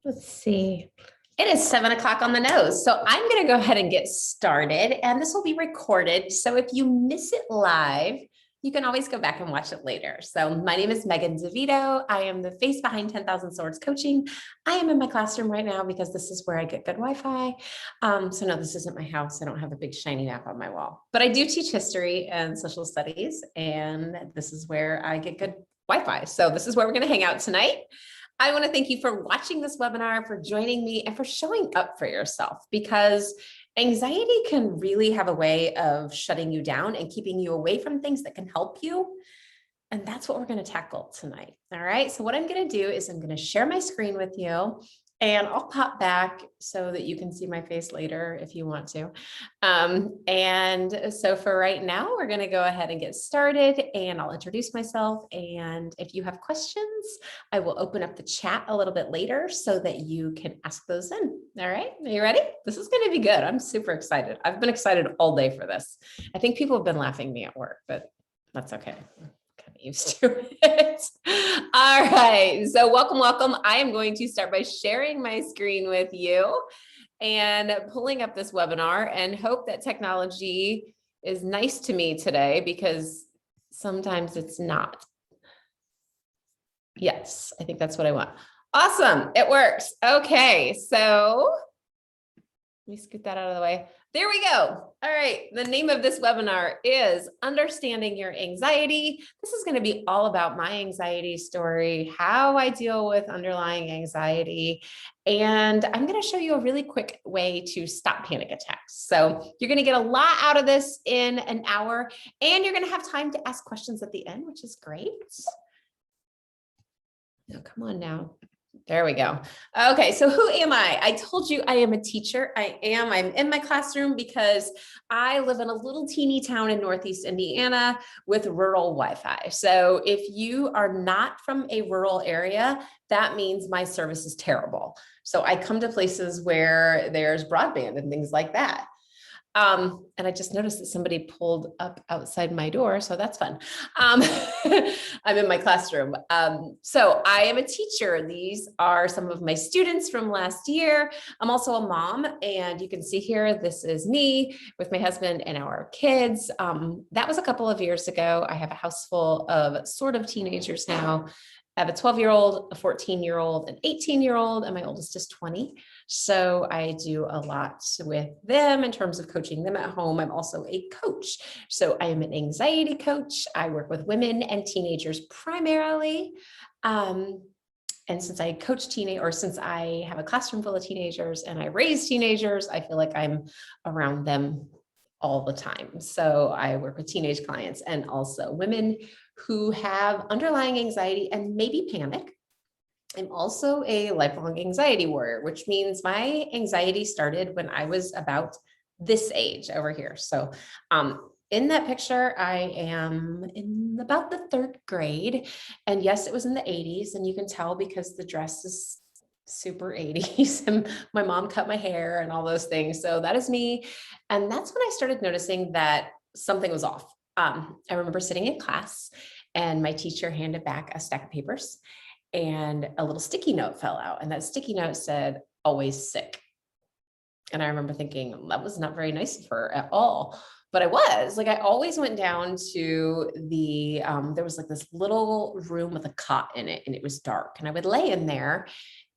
Let's see. It is 7 o'clock on the nose. So I'm going to go ahead and get started, and this will be recorded. So if you miss it live, you can always go back and watch it later. So my name is Megan DeVito. I am the face behind 10,000 Swords Coaching. I am in my classroom right now because this is where I get good Wi-Fi. So no, this isn't my house. I don't have a big shiny map on my wall, but I do teach history and social studies, and this is where I get good Wi-Fi. So this is where we're going to hang out tonight. I want to thank you for watching this webinar, for joining me, and for showing up for yourself, because anxiety can really have a way of shutting you down and keeping you away from things that can help you. And that's what we're going to tackle tonight. All right. So what I'm going to do is I'm going to share my screen with you, and I'll pop back so that you can see my face later if you want to. And so for right now, we're going to go ahead and get started, and I'll introduce myself. And if you have questions, I will open up the chat a little bit later so that you can ask those in. All right. Are you ready? This is going to be good. I'm super excited. I've been excited all day for this. I think people have been laughing at me at work, but that's okay. Kind of used to it. All right. So welcome. I am going to start by sharing my screen with you and pulling up this webinar, and hope that technology is nice to me today, because sometimes it's not. Yes, I think that's what I want. Awesome. It works. Okay. So let me scoot that out of the way. There we go. All right. The name of this webinar is Understanding Your Anxiety. This is going to be all about my anxiety story, how I deal with underlying anxiety, and I'm going to show you a really quick way to stop panic attacks. So you're going to get a lot out of this in an hour, and you're going to have time to ask questions at the end, which is great. Now, come on now. There we go. Okay, so who am I? I told you I am a teacher. I'm in my classroom because I live in a little teeny town in Northeast Indiana with rural Wi-Fi. So if you are not from a rural area, that means my service is terrible. So I come to places where there's broadband and things like that. And I just noticed that somebody pulled up outside my door, so that's fun. I'm in my classroom. So I am a teacher. These are some of my students from last year. I'm also a mom, and you can see here, this is me with my husband and our kids. That was a couple of years ago. I have a house full of sort of teenagers now. I have a 12-year-old, a 14-year-old, an 18-year-old, and my oldest is 20. So I do a lot with them in terms of coaching them at home. I'm also a coach. So I am an anxiety coach. I work with women and teenagers primarily. And since I coach since I have a classroom full of teenagers and I raise teenagers, I feel like I'm around them all the time. So I work with teenage clients and also women who have underlying anxiety and maybe panic. I'm also a lifelong anxiety warrior, which means my anxiety started when I was about this age over here. So in that picture, I am in about the 3rd grade. And yes, it was in the 80s. And you can tell because the dress is super 80s, and my mom cut my hair and all those things. So that is me. And that's when I started noticing that something was off. I remember sitting in class, and my teacher handed back a stack of papers, and a little sticky note fell out. And that sticky note said, "Always sick." And I remember thinking, that was not very nice of her at all. But I always went down to there was like this little room with a cot in it, and it was dark. And I would lay in there,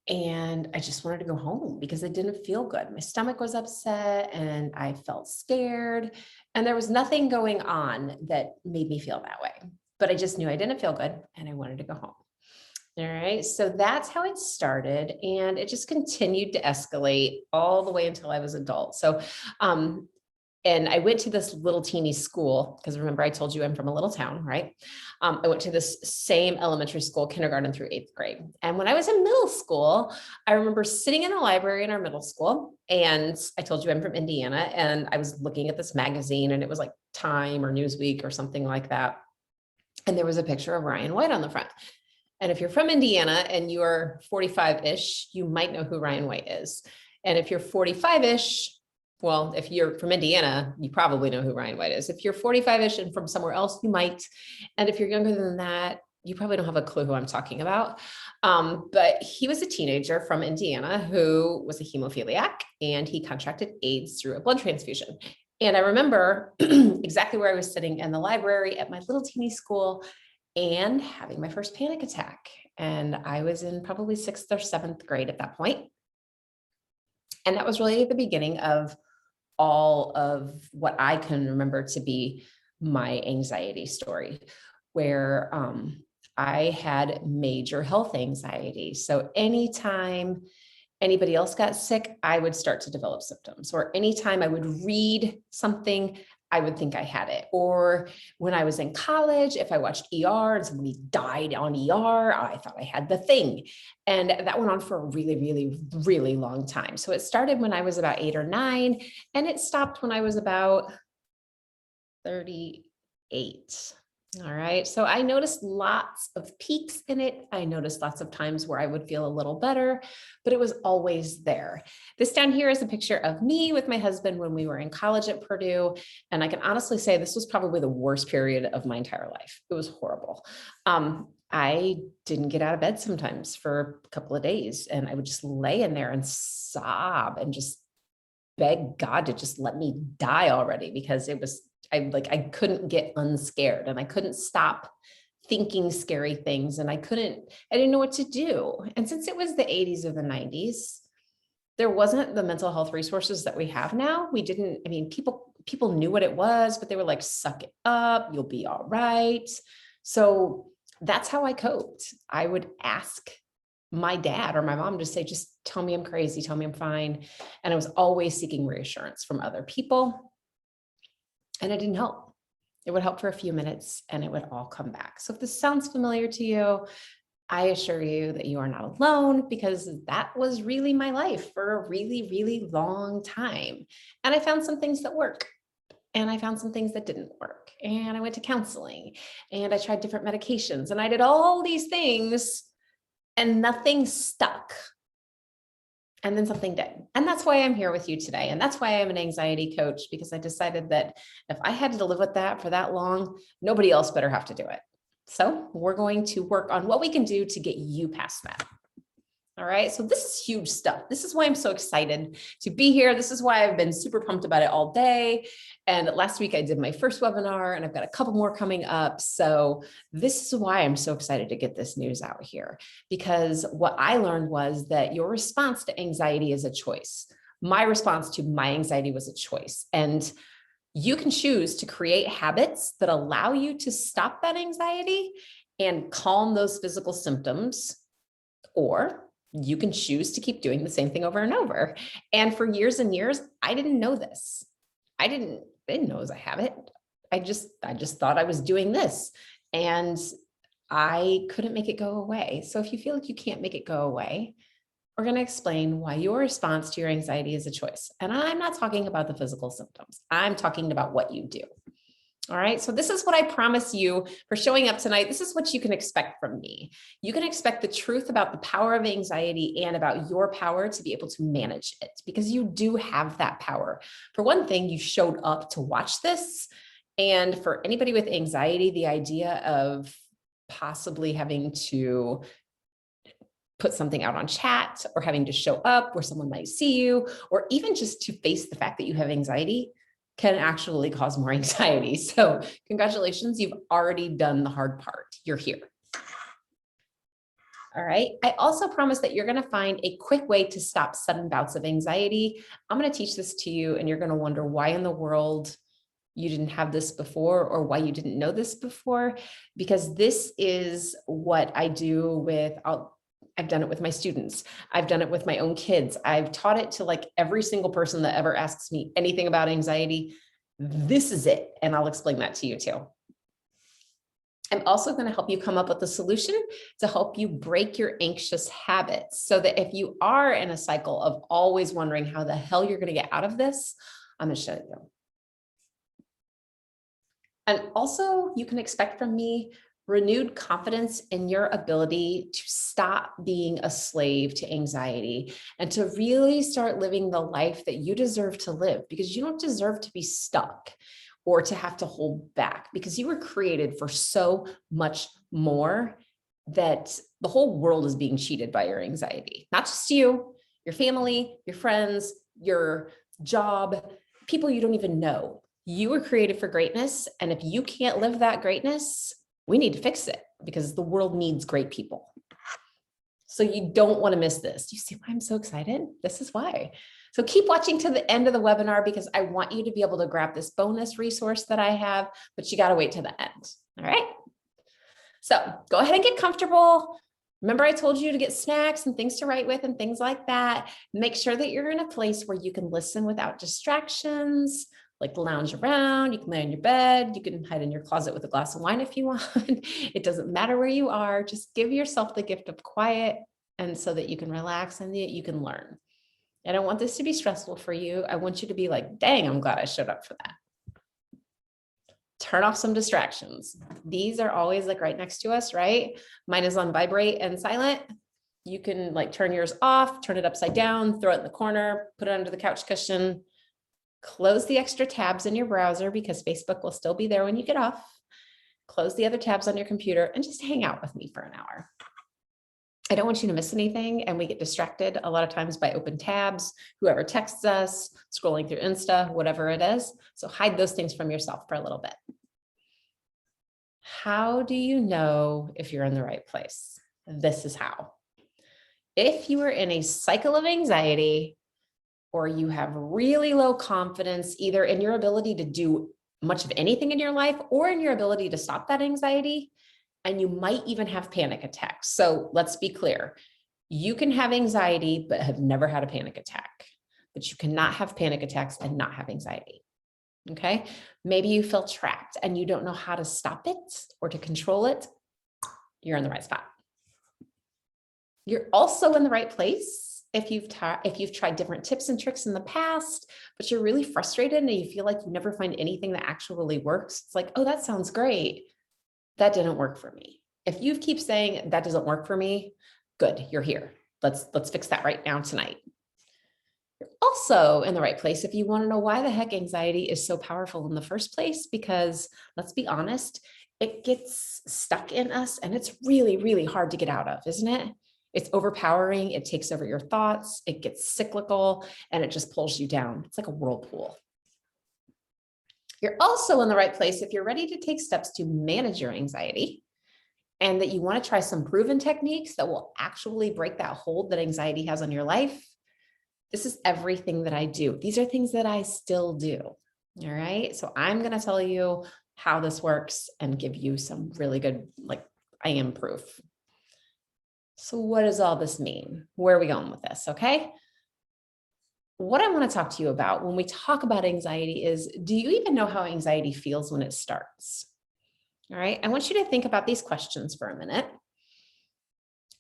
and I just wanted to go home because I didn't feel good. My stomach was upset, and I felt scared. And there was nothing going on that made me feel that way. But I just knew I didn't feel good, and I wanted to go home. All right, so that's how it started, and it just continued to escalate all the way until I was adult. So, and I went to this little teeny school, because remember I told you I'm from a little town, right? I went to this same elementary school, kindergarten through 8th grade. And when I was in middle school, I remember sitting in the library in our middle school, and I told you I'm from Indiana, and I was looking at this magazine, and it was like Time or Newsweek or something like that. And there was a picture of Ryan White on the front. And if you're from Indiana and you're 45-ish, you might know who Ryan White is. And if you're 45-ish, well, if you're from Indiana, you probably know who Ryan White is. If you're 45-ish and from somewhere else, you might. And if you're younger than that, you probably don't have a clue who I'm talking about. But he was a teenager from Indiana who was a hemophiliac, and he contracted AIDS through a blood transfusion. And I remember exactly where I was sitting in the library at my little teeny school and having my first panic attack. And I was in probably 6th or 7th grade at that point. And that was really the beginning of all of what I can remember to be my anxiety story, where I had major health anxiety. So anytime anybody else got sick, I would start to develop symptoms, or anytime I would read something, I would think I had it. Or when I was in college, if I watched ER and somebody died on ER, I thought I had the thing. And that went on for a really, really, really long time. So it started when I was about 8 or 9, and it stopped when I was about 38. All right. So I noticed lots of peaks in it. I noticed lots of times where I would feel a little better, but it was always there. This down here is a picture of me with my husband when we were in college at Purdue. And I can honestly say this was probably the worst period of my entire life. It was horrible. I didn't get out of bed sometimes for a couple of days, and I would just lay in there and sob and just beg God to just let me die already, because I couldn't get unscared, and I couldn't stop thinking scary things, and I didn't know what to do. And since it was the 80s or the 90s, there wasn't the mental health resources that we have now. People knew what it was, but they were like, suck it up, you'll be all right. So that's how I coped. I would ask my dad or my mom to say, just tell me I'm crazy, tell me I'm fine. And I was always seeking reassurance from other people. And it didn't help. It would help for a few minutes and it would all come back. So if this sounds familiar to you, I assure you that you are not alone, because that was really my life for a really, really long time. And I found some things that work, and I found some things that didn't work. And I went to counseling, and I tried different medications, and I did all these things, and nothing stuck. And then something did. And that's why I'm here with you today. And that's why I'm an anxiety coach, because I decided that if I had to live with that for that long, nobody else better have to do it. So we're going to work on what we can do to get you past that. All right. So this is huge stuff. This is why I'm so excited to be here. This is why I've been super pumped about it all day. And last week I did my first webinar, and I've got a couple more coming up. So this is why I'm so excited to get this news out here, because what I learned was that your response to anxiety is a choice. My response to my anxiety was a choice. And you can choose to create habits that allow you to stop that anxiety and calm those physical symptoms, or you can choose to keep doing the same thing over and over. And for years and years, I didn't know this. I didn't know it was a habit. I just thought I was doing this, and I couldn't make it go away. So if you feel like you can't make it go away, we're going to explain why your response to your anxiety is a choice. And I'm not talking about the physical symptoms. I'm talking about what you do. All right. So this is what I promise you for showing up tonight. This is what you can expect from me. You can expect the truth about the power of anxiety and about your power to be able to manage it, because you do have that power. For one thing, you showed up to watch this. And for anybody with anxiety, the idea of possibly having to put something out on chat, or having to show up where someone might see you, or even just to face the fact that you have anxiety, can actually cause more anxiety. So congratulations, you've already done the hard part. You're here. All right. I also promise that you're going to find a quick way to stop sudden bouts of anxiety. I'm going to teach this to you, and you're going to wonder why in the world you didn't have this before, or why you didn't know this before, because this is what I do I've done it with my students. I've done it with my own kids. I've taught it to like every single person that ever asks me anything about anxiety. This is it. And I'll explain that to you too. I'm also going to help you come up with a solution to help you break your anxious habits, so that if you are in a cycle of always wondering how the hell you're going to get out of this, I'm going to show you. And also, you can expect from me renewed confidence in your ability to stop being a slave to anxiety and to really start living the life that you deserve to live, because you don't deserve to be stuck or to have to hold back, because you were created for so much more that the whole world is being cheated by your anxiety, not just you, your family, your friends, your job, people you don't even know. You were created for greatness. And if you can't live that greatness, we need to fix it because the world needs great people. So you don't want to miss this. You see why I'm so excited? This is why. So keep watching to the end of the webinar because I want you to be able to grab this bonus resource that I have, but you got to wait to the end. All right. So go ahead and get comfortable. Remember, I told you to get snacks and things to write with and things like that. Make sure that you're in a place where you can listen without distractions, like lounge around. You can lay on your bed. You can hide in your closet with a glass of wine if you want. It doesn't matter where you are. Just give yourself the gift of quiet and so that you can relax and that you can learn. I don't want this to be stressful for you. I want you to be like, dang, I'm glad I showed up for that. Turn off some distractions. These are always like right next to us, right? Mine is on vibrate and silent. You can like turn yours off, turn it upside down, throw it in the corner, put it under the couch cushion, close the extra tabs in your browser because Facebook will still be there when you get off. Close the other tabs on your computer and just hang out with me for an hour. I don't want you to miss anything. And we get distracted a lot of times by open tabs, whoever texts us, scrolling through Insta, whatever it is. So hide those things from yourself for a little bit. How do you know if you're in the right place? This is how. If you are in a cycle of anxiety or you have really low confidence, either in your ability to do much of anything in your life or in your ability to stop that anxiety, and you might even have panic attacks. So let's be clear. You can have anxiety, but have never had a panic attack, but you cannot have panic attacks and not have anxiety. Okay. Maybe you feel trapped and you don't know how to stop it or to control it. You're in the right spot. You're also in the right place if you've tried different tips and tricks in the past, but you're really frustrated and you feel like you never find anything that actually works. It's like, oh, that sounds great. That didn't work for me. If you keep saying that doesn't work for me, good, you're here. Let's fix that right now tonight. You're also in the right place if you want to know why the heck anxiety is so powerful in the first place, because let's be honest, it gets stuck in us and it's really, really hard to get out of, isn't it? It's overpowering. It takes over your thoughts. It gets cyclical and it just pulls you down. It's like a whirlpool. You're also in the right place if you're ready to take steps to manage your anxiety and that you want to try some proven techniques that will actually break that hold that anxiety has on your life. This is everything that I do. These are things that I still do. All right. So I'm going to tell you how this works and give you some really good, like I am proof. So what does all this mean? Where are we going with this? Okay. What I want to talk to you about when we talk about anxiety is, do you even know how anxiety feels when it starts? All right. I want you to think about these questions for a minute.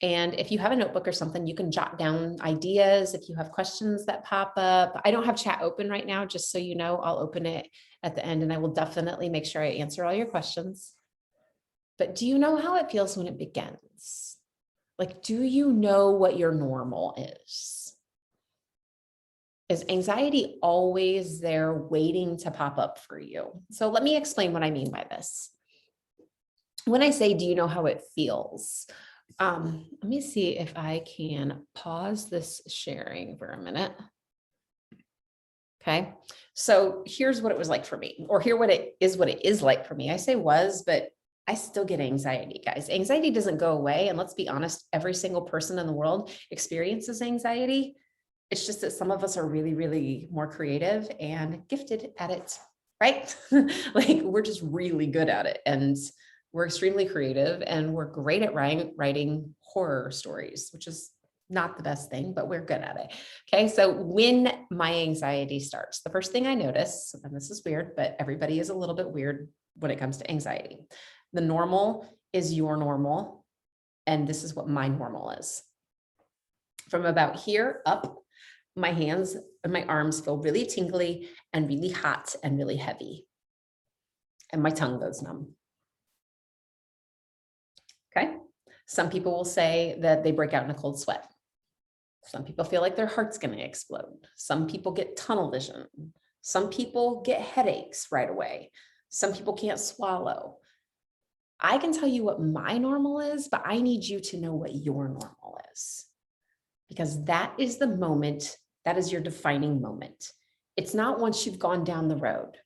And if you have a notebook or something, you can jot down ideas. If you have questions that pop up, I don't have chat open right now, just so you know, I'll open it at the end and I will definitely make sure I answer all your questions. But do you know how it feels when it begins? Like, do you know what your normal is? Is anxiety always there waiting to pop up for you? So let me explain what I mean by this. When I say, do you know how it feels? Let me see if I can pause this sharing for a minute. Okay. So here's what it was like for me, or here what it is like for me. I say was, but I still get anxiety, guys. Anxiety doesn't go away. And let's be honest, every single person in the world experiences anxiety. It's just that some of us are really, really more creative and gifted at it, right? Like we're just really good at it. And we're extremely creative and we're great at writing horror stories, which is not the best thing, but we're good at it. Okay. So when my anxiety starts, the first thing I notice, and this is weird, but everybody is a little bit weird when it comes to anxiety. The normal is your normal. And this is what my normal is. From about here up, my hands and my arms feel really tingly and really hot and really heavy. And my tongue goes numb. Okay. Some people will say that they break out in a cold sweat. Some people feel like their heart's going to explode. Some people get tunnel vision. Some people get headaches right away. Some people can't swallow. I can tell you what my normal is, but I need you to know what your normal is, because that is the moment, that is your defining moment. It's not once you've gone down the road.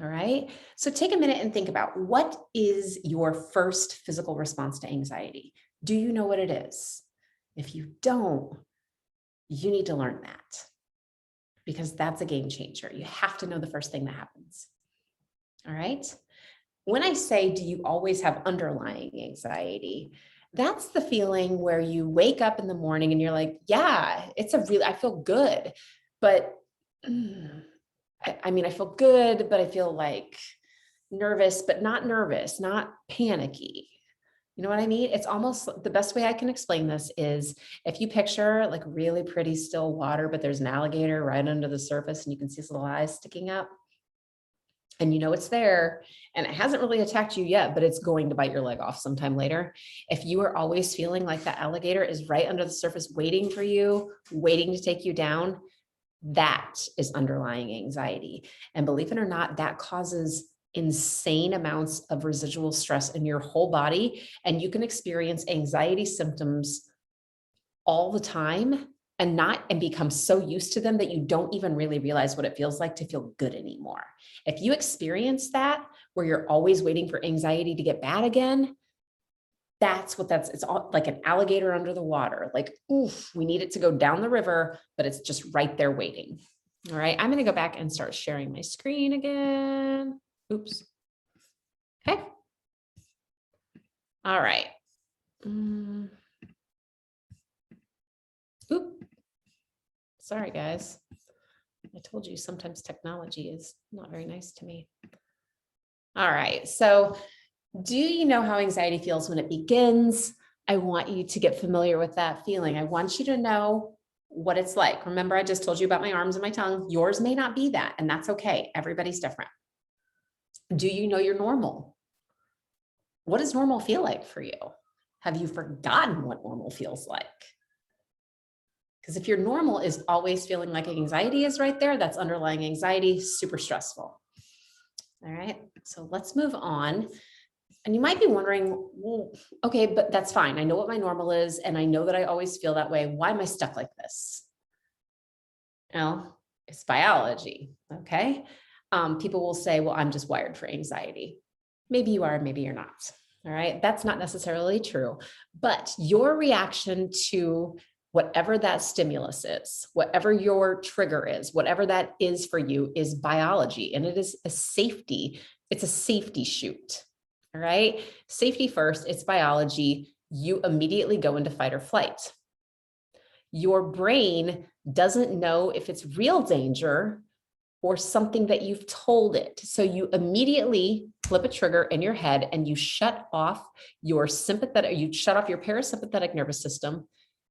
All right. So take a minute and think about, what is your first physical response to anxiety? Do you know what it is? If you don't, you need to learn that, because that's a game changer. You have to know the first thing that happens. All right. When I say, do you always have underlying anxiety? That's the feeling where you wake up in the morning and you're like, yeah, I feel good, but I mean, I feel good, but I feel like nervous, but not nervous, not panicky. You know what I mean? It's almost, the best way I can explain this is, if you picture like really pretty still water, but there's an alligator right under the surface and you can see his little eyes sticking up, and you know it's there and it hasn't really attacked you yet, but it's going to bite your leg off sometime later. If you are always feeling like that alligator is right under the surface, waiting for you, waiting to take you down, that is underlying anxiety. And believe it or not, that causes insane amounts of residual stress in your whole body. And you can experience anxiety symptoms all the time and become so used to them that you don't even really realize what it feels like to feel good anymore. If you experience that, where you're always waiting for anxiety to get bad again, it's all like an alligator under the water. Like, oof, we need it to go down the river, but it's just right there waiting. All right, I'm going to go back and start sharing my screen again. Oops. Okay. All right. Oop. Sorry, guys. I told you sometimes technology is not very nice to me. All right. So, do you know how anxiety feels when it begins? I want you to get familiar with that feeling. I want you to know what it's like. Remember, I just told you about my arms and my tongue. Yours may not be that, and that's okay. Everybody's different. Do you know you're normal? What does normal feel like for you? Have you forgotten what normal feels like? Because if your normal is always feeling like anxiety is right there, that's underlying anxiety, super stressful. All right, so let's move on. And you might be wondering, well, okay, but that's fine. I know what my normal is, and I know that I always feel that way. Why am I stuck like this? Well, it's biology, okay? People will say, well, I'm just wired for anxiety. Maybe you are, maybe you're not. All right, that's not necessarily true, but your reaction to whatever that stimulus is, whatever your trigger is, whatever that is for you, is biology, and it is a safety. It's a safety chute. All right, safety first, it's biology. You immediately go into fight or flight. Your brain doesn't know if it's real danger or something that you've told it. So you immediately flip a trigger in your head and you shut off your parasympathetic nervous system,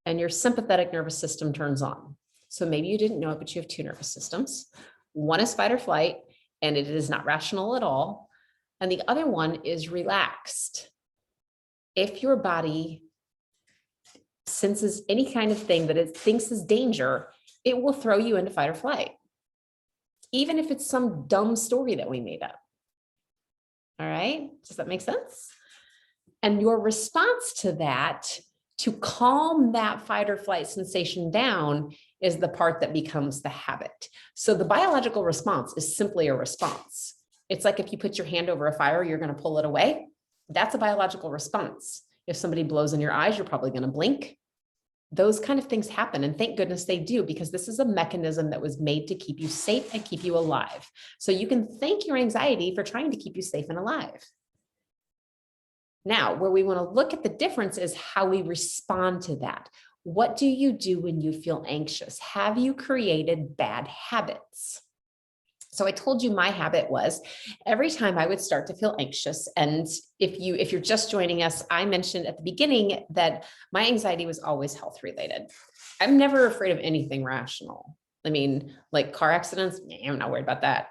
and your sympathetic nervous system turns on. So maybe you didn't know it, but you have two nervous systems. One is fight or flight, and it is not rational at all. And the other one is relaxed. If your body senses any kind of thing that it thinks is danger, it will throw you into fight or flight, even if it's some dumb story that we made up. All right, does that make sense? And your response to that, to calm that fight or flight sensation down, is the part that becomes the habit. So the biological response is simply a response. It's like if you put your hand over a fire, you're going to pull it away. That's a biological response. If somebody blows in your eyes, you're probably going to blink. Those kind of things happen, and thank goodness they do, because this is a mechanism that was made to keep you safe and keep you alive. So you can thank your anxiety for trying to keep you safe and alive. Now, where we want to look at the difference is how we respond to that. What do you do when you feel anxious? Have you created bad habits? So I told you my habit was, every time I would start to feel anxious, and if you're just joining us, I mentioned at the beginning that my anxiety was always health related. I'm never afraid of anything rational. I mean, like car accidents, I'm not worried about that.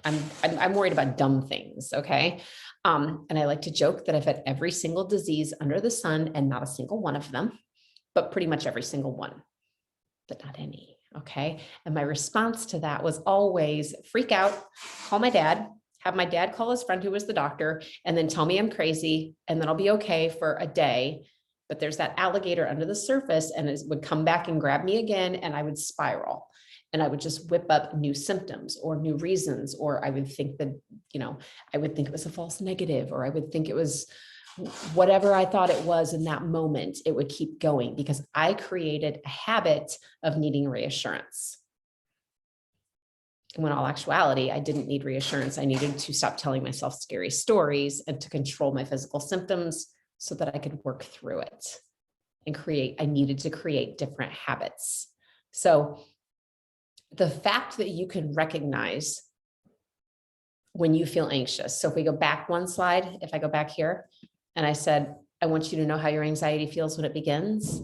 I'm worried about dumb things, okay? And I like to joke that I've had every single disease under the sun, and not a single one of them, but pretty much every single one, but not any. Okay. And my response to that was always freak out, call my dad, have my dad call his friend who was the doctor and then tell me I'm crazy and then I'll be okay for a day. But there's that alligator under the surface and it would come back and grab me again and I would spiral. And I would just whip up new symptoms or new reasons, or I would think that, I would think it was a false negative, or I would think it was whatever I thought it was in that moment. It would keep going because I created a habit of needing reassurance. When in all actuality, I didn't need reassurance. I needed to stop telling myself scary stories and to control my physical symptoms so that I could work through it and I needed to create different habits. So the fact that you can recognize when you feel anxious. So if we go back one slide, if I go back here and I said, I want you to know how your anxiety feels when it begins.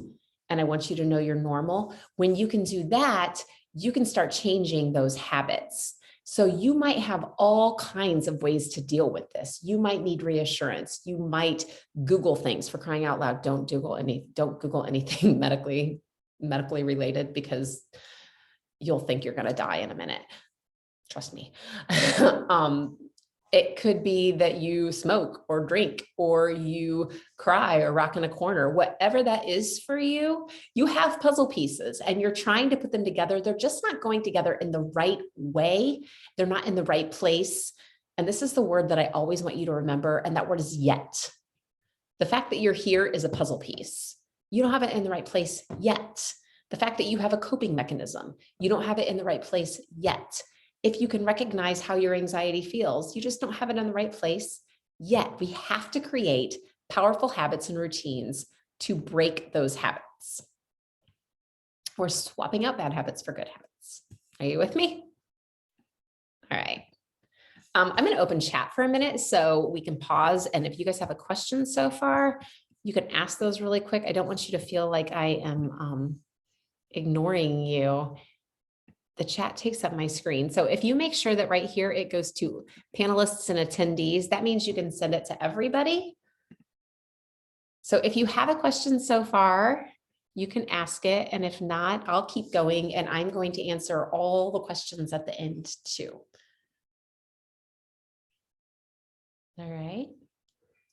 And I want you to know you're normal. When you can do that, you can start changing those habits. So you might have all kinds of ways to deal with this. You might need reassurance. You might Google things, for crying out loud. Don't Google anything medically related, because you'll think you're going to die in a minute. Trust me. It could be that you smoke or drink or you cry or rock in a corner. Whatever that is for you, you have puzzle pieces and you're trying to put them together. They're just not going together in the right way. They're not in the right place. And this is the word that I always want you to remember. And that word is yet. The fact that you're here is a puzzle piece. You don't have it in the right place yet. The fact that you have a coping mechanism, you don't have it in the right place yet. If you can recognize how your anxiety feels, you just don't have it in the right place yet. We have to create powerful habits and routines to break those habits. We're swapping out bad habits for good habits. Are you with me? All right. I'm going to open chat for a minute so we can pause. And if you guys have a question so far, you can ask those really quick. I don't want you to feel like I am ignoring you. The chat takes up my screen. So if you make sure that right here, it goes to panelists and attendees, that means you can send it to everybody. So if you have a question so far, you can ask it. And if not, I'll keep going and I'm going to answer all the questions at the end too. All right.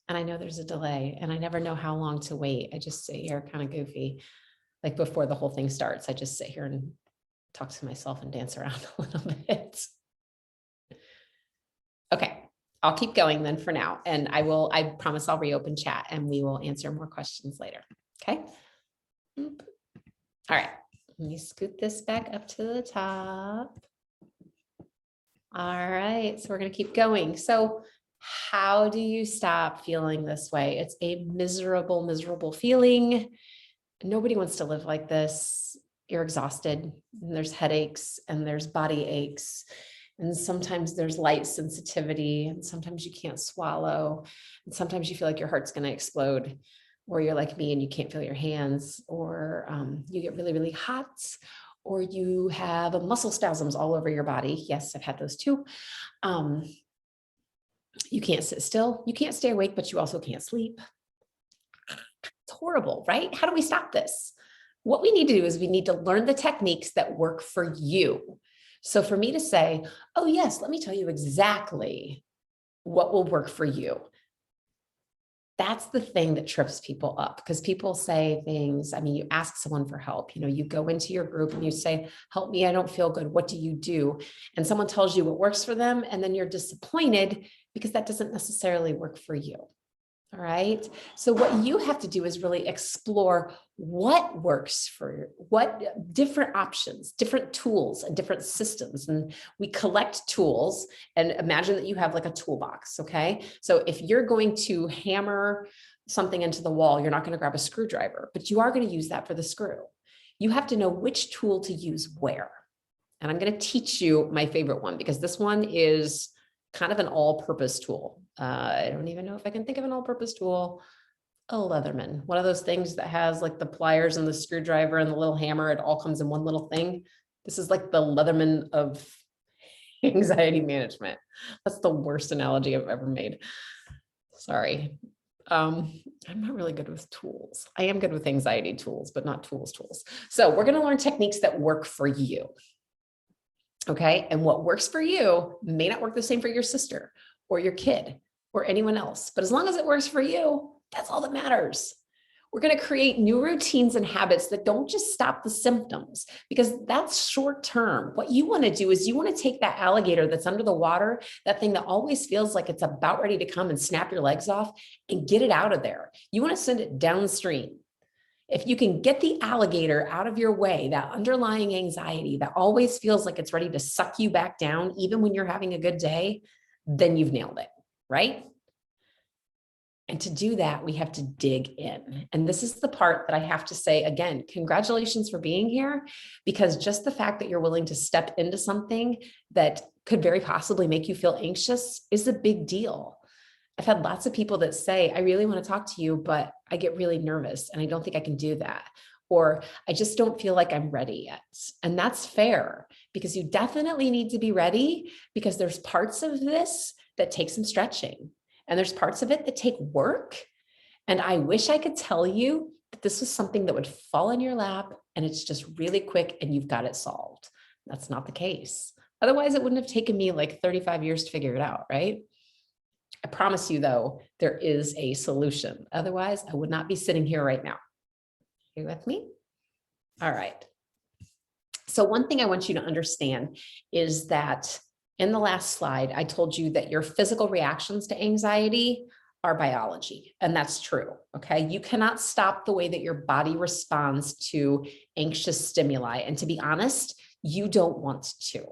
And I know there's a delay and I never know how long to wait. I just sit here kind of goofy. Like before the whole thing starts, I just sit here and talk to myself and dance around a little bit. Okay, I'll keep going then for now. And I promise I'll reopen chat and we will answer more questions later. Okay. All right, let me scoot this back up to the top. All right, so we're going to keep going. So how do you stop feeling this way? It's a miserable, miserable feeling. Nobody wants to live like this. You're exhausted, and there's headaches and there's body aches. And sometimes there's light sensitivity and sometimes you can't swallow. And sometimes you feel like your heart's going to explode, or you're like me and you can't feel your hands, or you get really, really hot, or you have muscle spasms all over your body. Yes, I've had those too. You can't sit still. You can't stay awake, but you also can't sleep. It's horrible, right? How do we stop this? What we need to do is we need to learn the techniques that work for you. So for me to say, oh yes, let me tell you exactly what will work for you. That's the thing that trips people up, because people say things. I mean, you ask someone for help, you go into your group and you say, help me, I don't feel good. What do you do? And someone tells you what works for them. And then you're disappointed because that doesn't necessarily work for you. All right. So what you have to do is really explore what works for what different options, different tools and different systems. And we collect tools, and imagine that you have like a toolbox. Okay. So if you're going to hammer something into the wall, you're not going to grab a screwdriver, but you are going to use that for the screw. You have to know which tool to use where. And I'm going to teach you my favorite one, because this one is kind of an all-purpose tool. I don't even know if I can think of an all-purpose tool. A Leatherman, one of those things that has like the pliers and the screwdriver and the little hammer. It all comes in one little thing. This is like the Leatherman of anxiety management. That's the worst analogy I've ever made. Sorry. I'm not really good with tools. I am good with anxiety tools, but not tools. So we're going to learn techniques that work for you. Okay. And what works for you may not work the same for your sister or your kid or anyone else. But as long as it works for you, that's all that matters. We're going to create new routines and habits that don't just stop the symptoms, because that's short term. What you want to do is you want to take that alligator that's under the water, that thing that always feels like it's about ready to come and snap your legs off, and get it out of there. You want to send it downstream. If you can get the alligator out of your way, that underlying anxiety that always feels like it's ready to suck you back down, even when you're having a good day, then you've nailed it, right? And to do that, we have to dig in. And this is the part that I have to say again, congratulations for being here, because just the fact that you're willing to step into something that could very possibly make you feel anxious is a big deal. I've had lots of people that say, I really want to talk to you, but I get really nervous and I don't think I can do that. Or I just don't feel like I'm ready yet. And that's fair, because you definitely need to be ready, because there's parts of this that take some stretching. And there's parts of it that take work. And I wish I could tell you that this was something that would fall in your lap and it's just really quick and you've got it solved. That's not the case. Otherwise, it wouldn't have taken me like 35 years to figure it out, right? I promise you, though, there is a solution. Otherwise, I would not be sitting here right now. Are you with me? All right. So one thing I want you to understand is that in the last slide, I told you that your physical reactions to anxiety are biology, and that's true, okay? You cannot stop the way that your body responds to anxious stimuli, and to be honest, you don't want to.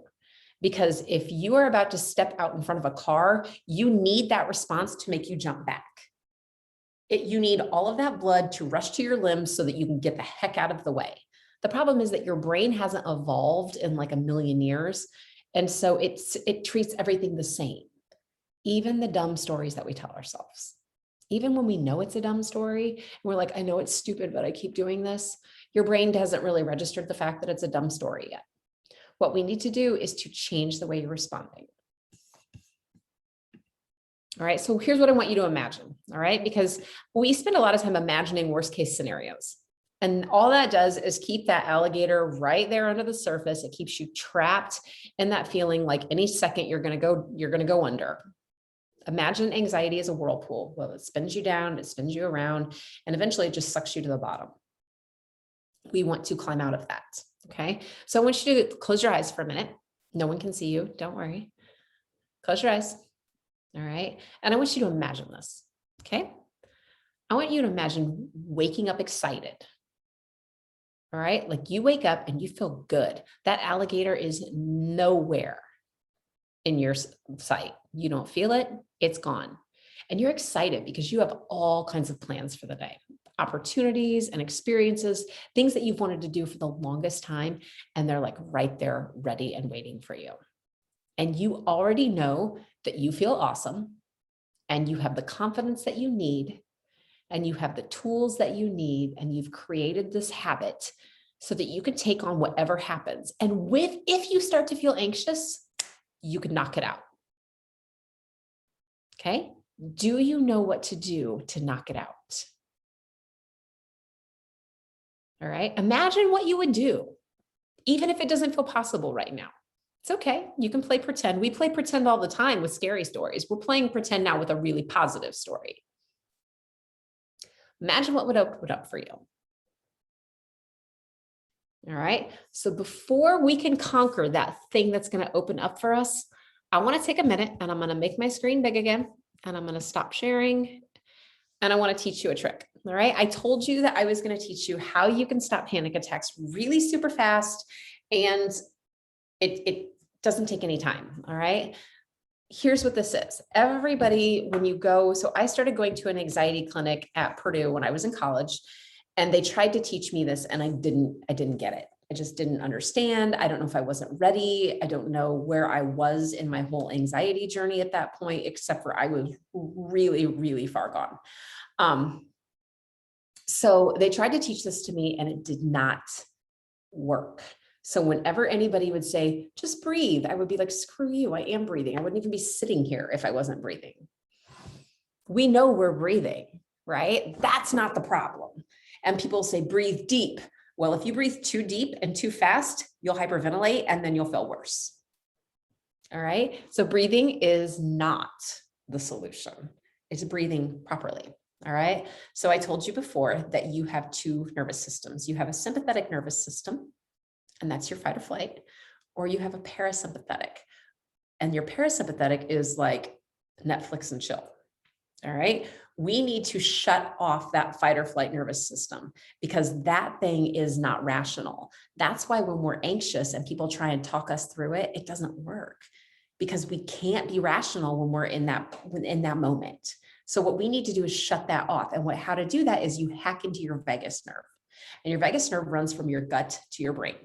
Because if you are about to step out in front of a car, you need that response to make you jump back. You need all of that blood to rush to your limbs so that you can get the heck out of the way. The problem is that your brain hasn't evolved in like a million years. And so it treats everything the same, even the dumb stories that we tell ourselves. Even when we know it's a dumb story, and we're like, I know it's stupid, but I keep doing this. Your brain hasn't really registered the fact that it's a dumb story yet. What we need to do is to change the way you're responding. All right, so here's what I want you to imagine, all right? Because we spend a lot of time imagining worst case scenarios. And all that does is keep that alligator right there under the surface. It keeps you trapped in that feeling like any second you're gonna go under. Imagine anxiety as a whirlpool. Well, it spins you down, it spins you around, and eventually it just sucks you to the bottom. We want to climb out of that, okay? So I want you to close your eyes for a minute. No one can see you, don't worry. Close your eyes, all right? And I want you to imagine this, okay? I want you to imagine waking up excited. All right, like you wake up and you feel good. That alligator is nowhere in your sight. You don't feel it, it's gone. And you're excited because you have all kinds of plans for the day, opportunities and experiences, things that you've wanted to do for the longest time. And they're like right there, ready and waiting for you. And you already know that you feel awesome and you have the confidence that you need and you have the tools that you need, and you've created this habit so that you can take on whatever happens. And if you start to feel anxious, you can knock it out. Okay? Do you know what to do to knock it out? All right. Imagine what you would do, even if it doesn't feel possible right now. It's okay. You can play pretend. We play pretend all the time with scary stories. We're playing pretend now with a really positive story. Imagine what would open up for you. All right. So before we can conquer that thing that's going to open up for us, I want to take a minute and I'm going to make my screen big again and I'm going to stop sharing and I want to teach you a trick. All right. I told you that I was going to teach you how you can stop panic attacks really super fast, and it doesn't take any time. All right. Here's what this is. Everybody, when you go, so I started going to an anxiety clinic at Purdue when I was in college, and they tried to teach me this and I didn't get it. I just didn't understand. I don't know if I wasn't ready. I don't know where I was in my whole anxiety journey at that point, except for I was really, really far gone. So they tried to teach this to me and it did not work. So whenever anybody would say, just breathe, I would be like, screw you, I am breathing. I wouldn't even be sitting here if I wasn't breathing. We know we're breathing, right? That's not the problem. And people say, breathe deep. Well, if you breathe too deep and too fast, you'll hyperventilate and then you'll feel worse. All right. So breathing is not the solution. It's breathing properly. All right. So I told you before that you have two nervous systems. You have a sympathetic nervous system, and that's your fight or flight, or you have a parasympathetic. And your parasympathetic is like Netflix and chill. All right. We need to shut off that fight or flight nervous system because that thing is not rational. That's why when we're anxious and people try and talk us through it, it doesn't work because we can't be rational when we're in that moment. So what we need to do is shut that off. And how to do that is you hack into your vagus nerve. And your vagus nerve runs from your gut to your brain.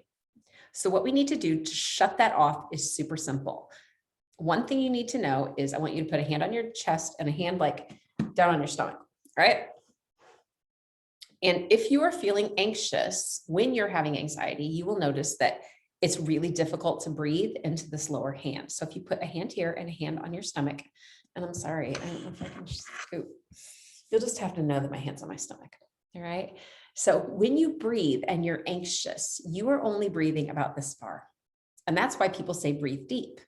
So what we need to do to shut that off is super simple. One thing you need to know is I want you to put a hand on your chest and a hand like down on your stomach, all right? And if you are feeling anxious when you're having anxiety, you will notice that it's really difficult to breathe into this lower hand. So if you put a hand here and a hand on your stomach, and I'm sorry, I don't know if I can scoop. You'll just have to know that my hand's on my stomach, all right? So when you breathe and you're anxious, you are only breathing about this far. And that's why people say breathe deep.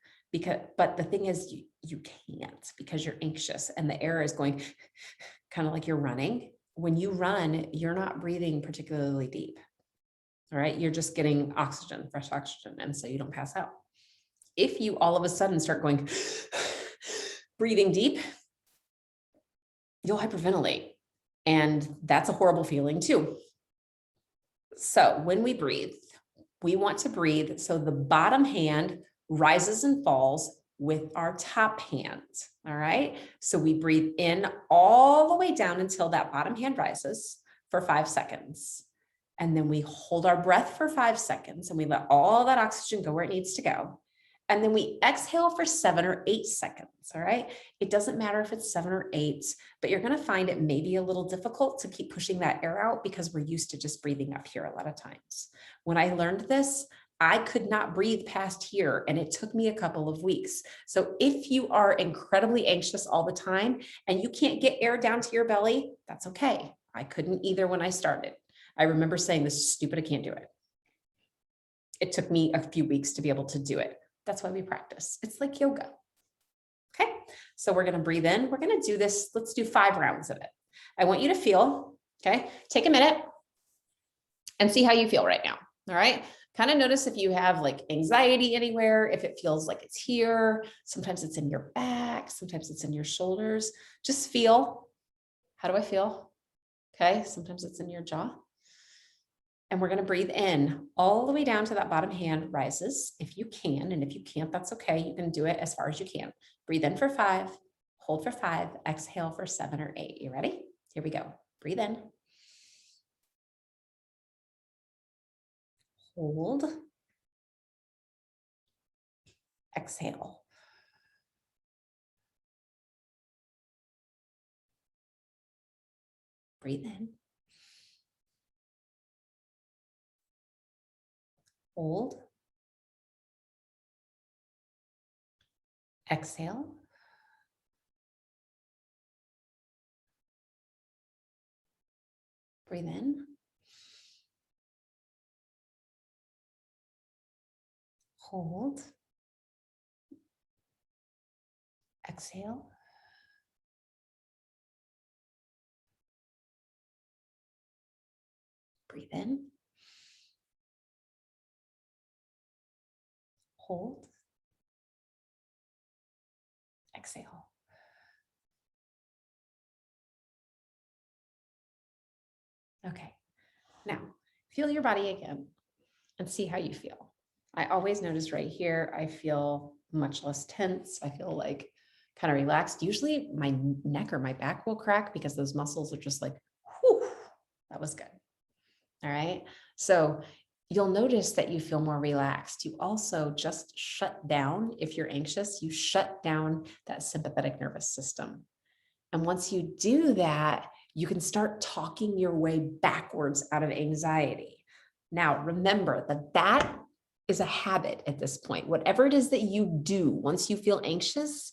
But the thing is, you can't because you're anxious and the air is going kind of like you're running. When you run, you're not breathing particularly deep. All right. You're just getting oxygen, fresh oxygen. And so you don't pass out. If you all of a sudden start going, breathing deep, you'll hyperventilate. And that's a horrible feeling too. So when we breathe, we want to breathe so the bottom hand rises and falls with our top hand. All right. So we breathe in all the way down until that bottom hand rises for 5 seconds. And then we hold our breath for 5 seconds and we let all that oxygen go where it needs to go. And then we exhale for 7 or 8 seconds. All right. It doesn't matter if it's 7 or 8, but you're going to find it maybe a little difficult to keep pushing that air out because we're used to just breathing up here a lot of times. When I learned this, I could not breathe past here, and it took me a couple of weeks. So if you are incredibly anxious all the time and you can't get air down to your belly, that's okay. I couldn't either when I started. I remember saying, this is stupid, I can't do it. It took me a few weeks to be able to do it. That's why we practice. It's like yoga. Okay, so we're going to breathe in. We're going to do this. Let's do 5 rounds of it. I want you to feel, okay, take a minute and see how you feel right now. All right. Kind of notice if you have like anxiety anywhere, if it feels like it's here, sometimes it's in your back, sometimes it's in your shoulders. Just feel, how do I feel? Okay, sometimes it's in your jaw. And we're going to breathe in all the way down to that bottom hand rises if you can. And if you can't, that's okay. You can do it as far as you can. Breathe in for 5, hold for 5, exhale for 7 or 8. You ready? Here we go. Breathe in. Hold. Exhale. Breathe in. Hold. Exhale. Breathe in. Hold. Exhale. Breathe in. Hold. Exhale. Okay. Now, feel your body again and see how you feel. I always notice right here, I feel much less tense. I feel like kind of relaxed. Usually my neck or my back will crack because those muscles are just like, whew, that was good. All right. So you'll notice that you feel more relaxed. You also just shut down. If you're anxious, you shut down that sympathetic nervous system. And once you do that, you can start talking your way backwards out of anxiety. Now, remember that is a habit at this point. Whatever it is that you do once you feel anxious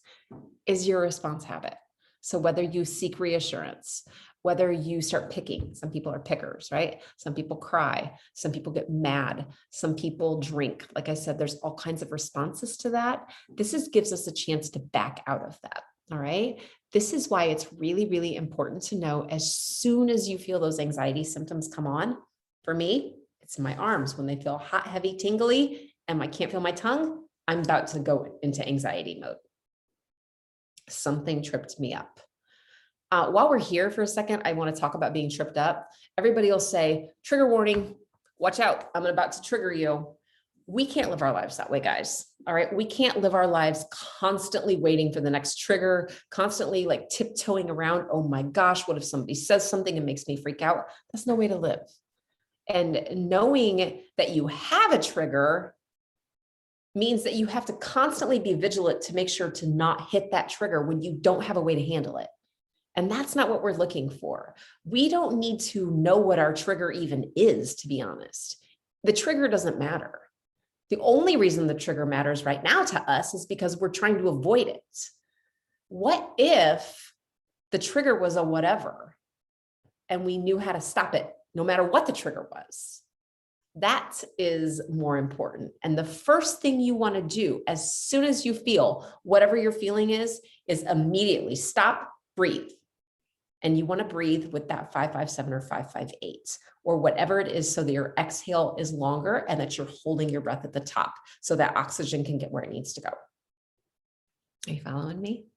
is your response habit. So whether you seek reassurance, whether you start picking. Some people are pickers, right? Some people cry. Some people get mad. Some people drink. Like I said, there's all kinds of responses to that. Gives us a chance to back out of that. All right. This is why it's really, really important to know as soon as you feel those anxiety symptoms come on. For me, it's my arms when they feel hot, heavy, tingly, and I can't feel my tongue. I'm about to go into anxiety mode. Something tripped me up. While we're here for a second, I want to talk about being tripped up. Everybody will say, trigger warning, watch out, I'm about to trigger you. We can't live our lives that way, guys. All right. We can't live our lives constantly waiting for the next trigger, constantly like tiptoeing around. Oh my gosh, what if somebody says something and makes me freak out? That's no way to live. And knowing that you have a trigger means that you have to constantly be vigilant to make sure to not hit that trigger when you don't have a way to handle it. And that's not what we're looking for. We don't need to know what our trigger even is, to be honest. The trigger doesn't matter. The only reason the trigger matters right now to us is because we're trying to avoid it. What if the trigger was a whatever and we knew how to stop it no matter what the trigger was? That is more important. And the first thing you want to do as soon as you feel whatever your feeling is immediately stop, breathe. And you want to breathe with that 5-5-7 or 5-5-8 or whatever it is so that your exhale is longer and that you're holding your breath at the top so that oxygen can get where it needs to go. Are you following me?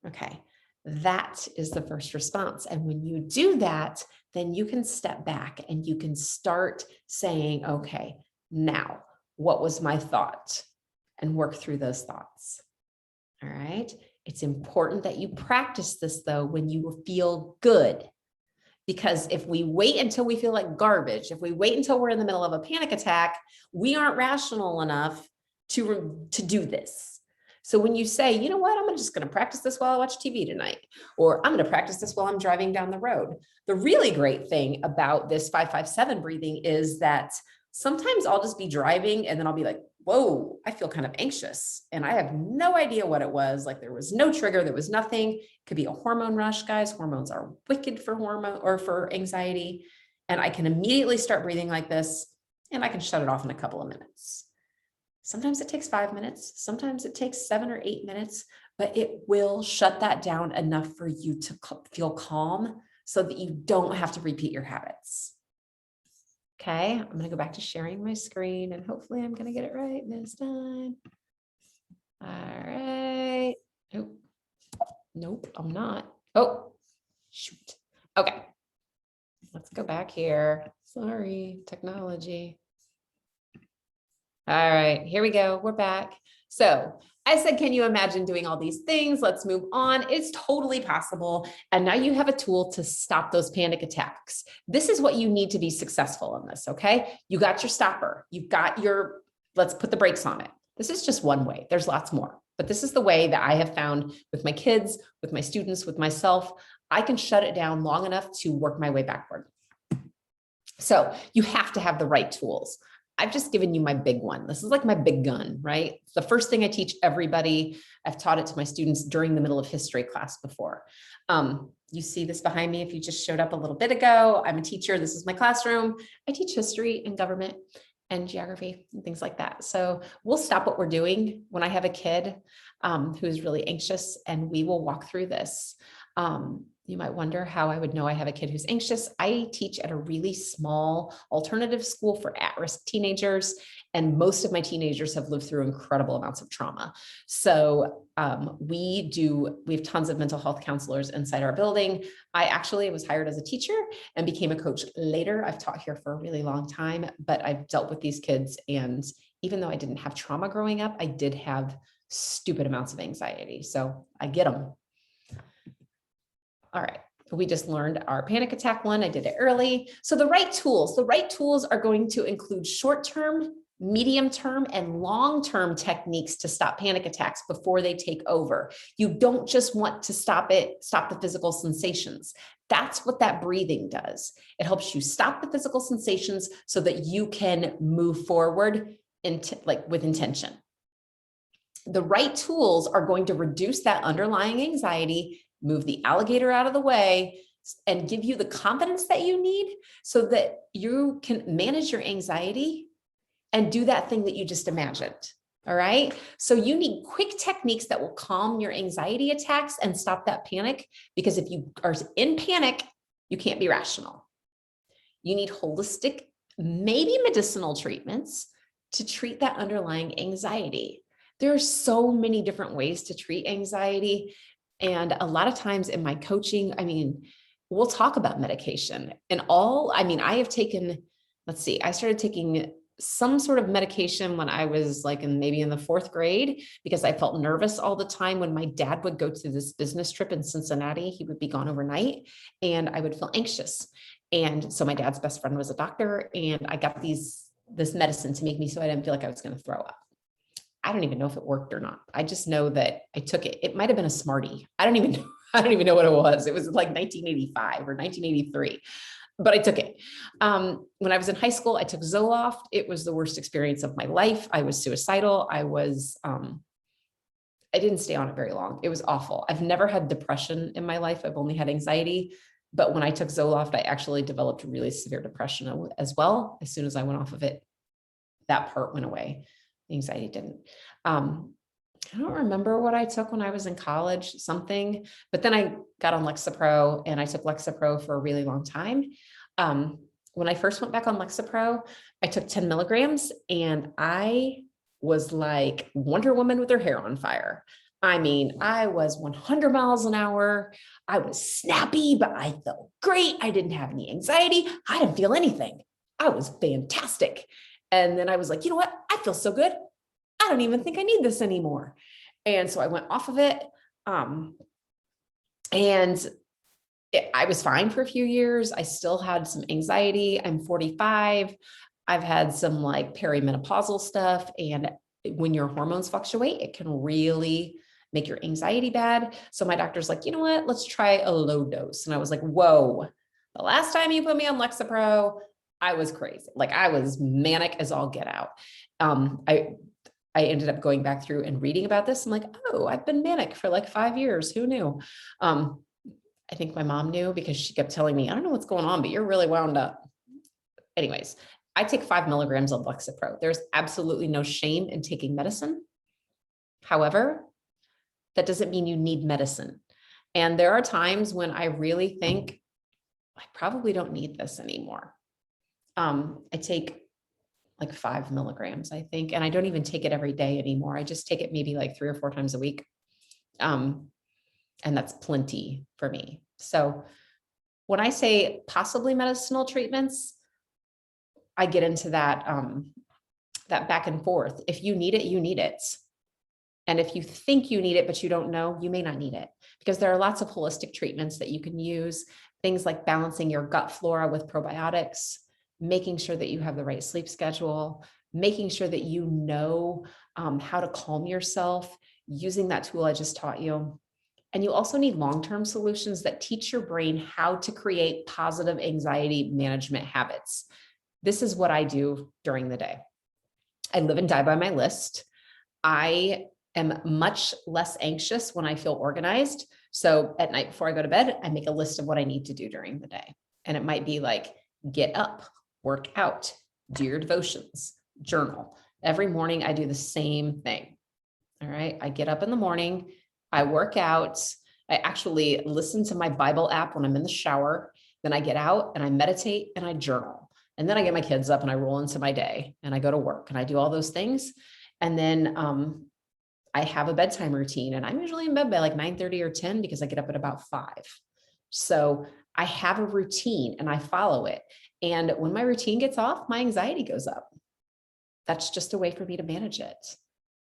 Okay. That is the first response. And when you do that, then you can step back and you can start saying, okay, now what was my thought? And work through those thoughts. All right. It's important that you practice this though when you feel good. Because if we wait until we feel like garbage, if we wait until we're in the middle of a panic attack, we aren't rational enough to do this. So when you say, you know what, I'm just going to practice this while I watch TV tonight, or I'm going to practice this while I'm driving down the road. The really great thing about this 5-5-7 breathing is that sometimes I'll just be driving and then I'll be like, whoa, I feel kind of anxious. And I have no idea what it was. Like there was no trigger. There was nothing. It could be a hormone rush, guys. Hormones are wicked for for anxiety. And I can immediately start breathing like this and I can shut it off in a couple of minutes. Sometimes it takes 5 minutes. Sometimes it takes 7 or 8 minutes, but it will shut that down enough for you to feel calm so that you don't have to repeat your habits. Okay, I'm going to go back to sharing my screen and hopefully I'm going to get it right this time. All right. Nope, I'm not. Oh, shoot. Okay. Let's go back here. Sorry, technology. All right, here we go. We're back. So I said, can you imagine doing all these things? Let's move on. It's totally possible. And now you have a tool to stop those panic attacks. This is what you need to be successful in this, okay? You got your stopper. You've got your, let's put the brakes on it. This is just one way. There's lots more. But this is the way that I have found with my kids, with my students, with myself. I can shut it down long enough to work my way backward. So you have to have the right tools. I've just given you my big one. This is like my big gun, right? It's the first thing I teach everybody. I've taught it to my students during the middle of history class before. You see this behind me if you just showed up a little bit ago. I'm a teacher. This is my classroom. I teach history and government and geography and things like that. So we'll stop what we're doing when I have a kid who's really anxious and we will walk through this. You might wonder how I would know I have a kid who's anxious. I teach at a really small alternative school for at-risk teenagers, and most of my teenagers have lived through incredible amounts of trauma. So we have tons of mental health counselors inside our building. I actually was hired as a teacher and became a coach later. I've taught here for a really long time, but I've dealt with these kids. And even though I didn't have trauma growing up, I did have stupid amounts of anxiety. So I get them. All right, we just learned our panic attack one. I did it early. So the right tools are going to include short-term, medium-term, and long-term techniques to stop panic attacks before they take over. You don't just want to stop the physical sensations. That's what that breathing does. It helps you stop the physical sensations so that you can move forward with intention. The right tools are going to reduce that underlying anxiety, move the alligator out of the way, and give you the confidence that you need so that you can manage your anxiety and do that thing that you just imagined. All right. So you need quick techniques that will calm your anxiety attacks and stop that panic, because if you are in panic, you can't be rational. You need holistic, maybe medicinal treatments to treat that underlying anxiety. There are so many different ways to treat anxiety. And a lot of times in my coaching, I mean, we'll talk about medication and I have taken, I started taking some sort of medication when I was like maybe in the 4th grade, because I felt nervous all the time when my dad would go to this business trip in Cincinnati. He would be gone overnight and I would feel anxious. And so my dad's best friend was a doctor, and I got this medicine to make me so I didn't feel like I was going to throw up. I don't even know if it worked or not. I just know that I took it. It might've been a Smartie. I don't even know what it was. It was like 1985 or 1983. But I took it. When I was in high school, I took Zoloft. It was the worst experience of my life. I was suicidal. I didn't stay on it very long. It was awful. I've never had depression in my life. I've only had anxiety. But when I took Zoloft, I actually developed really severe depression as well. As soon as I went off of it, that part went away. The anxiety didn't. I don't remember what I took when I was in college, something, but then I got on Lexapro, and I took Lexapro for a really long time. When I first went back on Lexapro, I took 10 milligrams and I was like Wonder Woman with her hair on fire. I mean, I was 100 miles an hour. I was snappy, but I felt great. I didn't have any anxiety. I didn't feel anything. I was fantastic. And then I was like, you know what? I feel so good. I don't even think I need this anymore. And so I went off of it. I was fine for a few years. I still had some anxiety. I'm 45. I've had some like perimenopausal stuff. And when your hormones fluctuate, it can really make your anxiety bad. So my doctor's like, you know what, let's try a low dose. And I was like, whoa, the last time you put me on Lexapro, I was crazy. Like I was manic as all get out. I ended up going back through and reading about this. I'm like, oh, I've been manic for like 5 years. Who knew? I think my mom knew because she kept telling me, I don't know what's going on, but you're really wound up. Anyways, I take 5 milligrams of Lexapro. There's absolutely no shame in taking medicine. However, that doesn't mean you need medicine. And there are times when I really think I probably don't need this anymore. I take like 5 milligrams, I think, and I don't even take it every day anymore. I just take it maybe like 3 or 4 times a week. And that's plenty for me. So when I say possibly medicinal treatments, I get into that, that back and forth. If you need it, you need it. And if you think you need it, but you don't know, you may not need it, because there are lots of holistic treatments that you can use. Things like balancing your gut flora with probiotics, making sure that you have the right sleep schedule, making sure that you know how to calm yourself, using that tool I just taught you. And you also need long-term solutions that teach your brain how to create positive anxiety management habits. This is what I do during the day. I live and die by my list. I am much less anxious when I feel organized. So at night before I go to bed, I make a list of what I need to do during the day. And it might be like, get up, work out, do your devotions, journal. Every morning I do the same thing. All right. I get up in the morning, I work out. I actually listen to my Bible app when I'm in the shower. Then I get out and I meditate and I journal. And then I get my kids up and I roll into my day and I go to work and I do all those things. And then I have a bedtime routine, and I'm usually in bed by like 9:30 or 10 because I get up at about 5. So I have a routine and I follow it. And when my routine gets off, my anxiety goes up. That's just a way for me to manage it.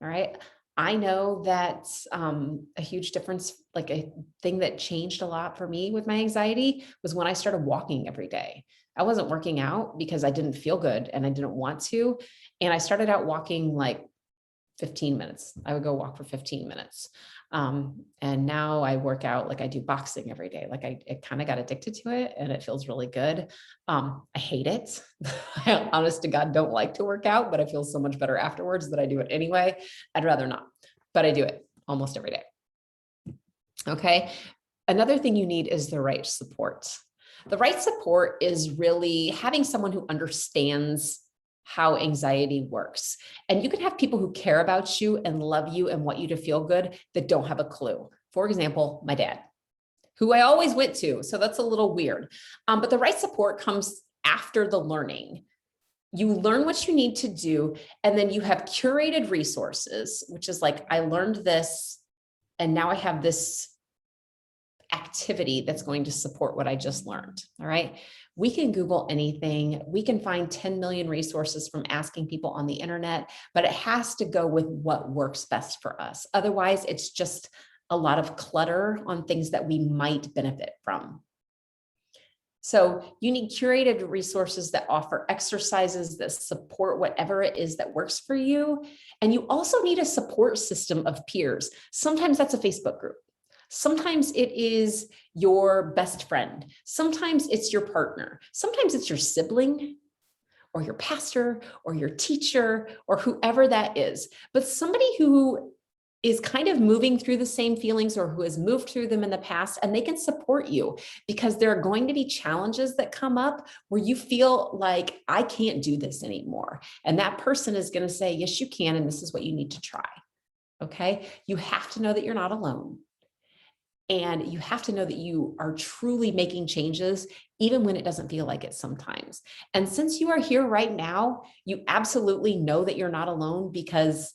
All right. I know that a huge difference, like a thing that changed a lot for me with my anxiety, was when I started walking every day. I wasn't working out because I didn't feel good and I didn't want to. And I started out walking like 15 minutes. I would go walk for 15 minutes. And now I work out, like I do boxing every day. Like I kind of got addicted to it and it feels really good. I hate it. I honest to God don't like to work out, but I feel so much better afterwards that I do it anyway. I'd rather not, but I do it almost every day. Okay. Another thing you need is the right support. The right support is really having someone who understands how anxiety works. And you can have people who care about you and love you and want you to feel good that don't have a clue. For example, my dad, who I always went to. So that's a little weird. But the right support comes after the learning. You learn what you need to do, and then you have curated resources, which is like, I learned this, and now I have this activity that's going to support what I just learned. All right. We can Google anything. We can find 10 million resources from asking people on the internet, but it has to go with what works best for us. Otherwise, it's just a lot of clutter on things that we might benefit from. So you need curated resources that offer exercises that support whatever it is that works for you. And you also need a support system of peers. Sometimes that's a Facebook group. Sometimes it is your best friend. Sometimes it's your partner. Sometimes it's your sibling or your pastor or your teacher or whoever that is. But somebody who is kind of moving through the same feelings or who has moved through them in the past, and they can support you, because there are going to be challenges that come up where you feel like, I can't do this anymore. And that person is going to say, yes, you can. And this is what you need to try. Okay. You have to know that you're not alone. And you have to know that you are truly making changes, even when it doesn't feel like it sometimes. And since you are here right now, you absolutely know that you're not alone, because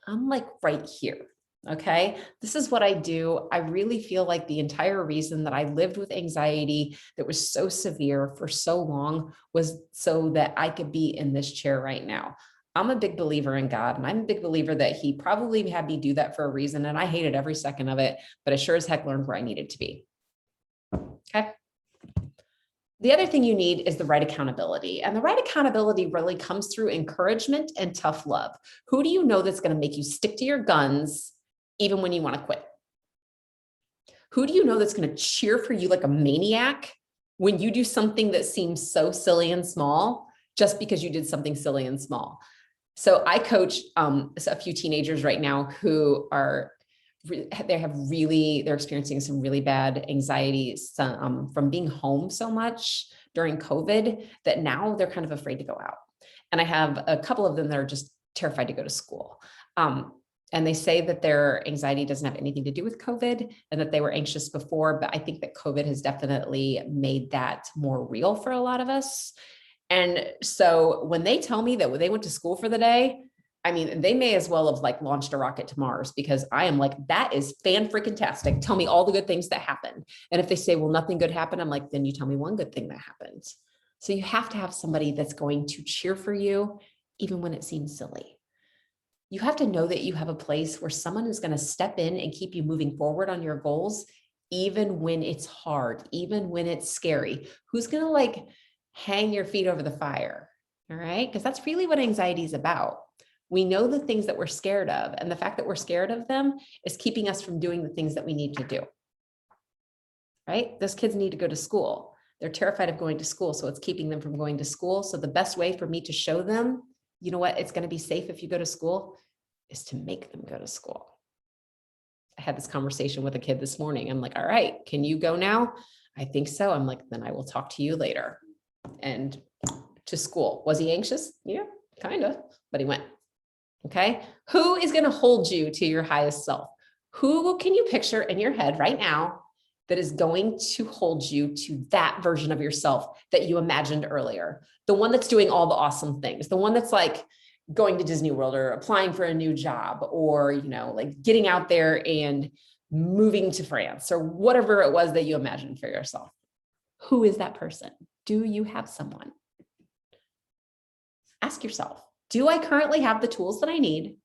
I'm like right here. Okay. This is what I do. I really feel like the entire reason that I lived with anxiety that was so severe for so long was so that I could be in this chair right now. I'm a big believer in God, and I'm a big believer that he probably had me do that for a reason. And I hated every second of it, but I sure as heck learned where I needed to be. Okay. The other thing you need is the right accountability. And the right accountability really comes through encouragement and tough love. Who do you know that's going to make you stick to your guns even when you want to quit? Who do you know that's going to cheer for you like a maniac when you do something that seems so silly and small, just because you did something silly and small? So I coach a few teenagers right now who are they're experiencing some really bad anxiety from being home so much during COVID that now they're kind of afraid to go out. And I have a couple of them that are just terrified to go to school. And they say that their anxiety doesn't have anything to do with COVID and that they were anxious before, but I think that COVID has definitely made that more real for a lot of us. And so when they tell me that they went to school for the day, I mean, they may as well have like launched a rocket to Mars, because I am like, that is fan-freaking-tastic. Tell me all the good things that happened. And if they say, well, nothing good happened, I'm like, then you tell me one good thing that happened. So you have to have somebody that's going to cheer for you, even when it seems silly. You have to know that you have a place where someone is going to step in and keep you moving forward on your goals, even when it's hard, even when it's scary. Who's going to like hang your feet over the fire? All right. Because that's really what anxiety is about. We know the things that we're scared of, and the fact that we're scared of them is keeping us from doing the things that we need to do. Right? Those kids need to go to school. They're terrified of going to school, so it's keeping them from going to school. So the best way for me to show them, you know what, it's going to be safe if you go to school, is to make them go to school. I had this conversation with a kid this morning. I'm like, all right, can you go now? I think so. I'm like, then I will talk to you later. And to school. Was he anxious? Yeah, kind of, but he went. Okay. Who is going to hold you to your highest self? Who can you picture in your head right now that is going to hold you to that version of yourself that you imagined earlier? The one that's doing all the awesome things, the one that's like going to Disney World or applying for a new job, or, you know, like getting out there and moving to France, or whatever it was that you imagined for yourself. Who is that person? Do you have someone? Ask yourself, do I currently have the tools that I need?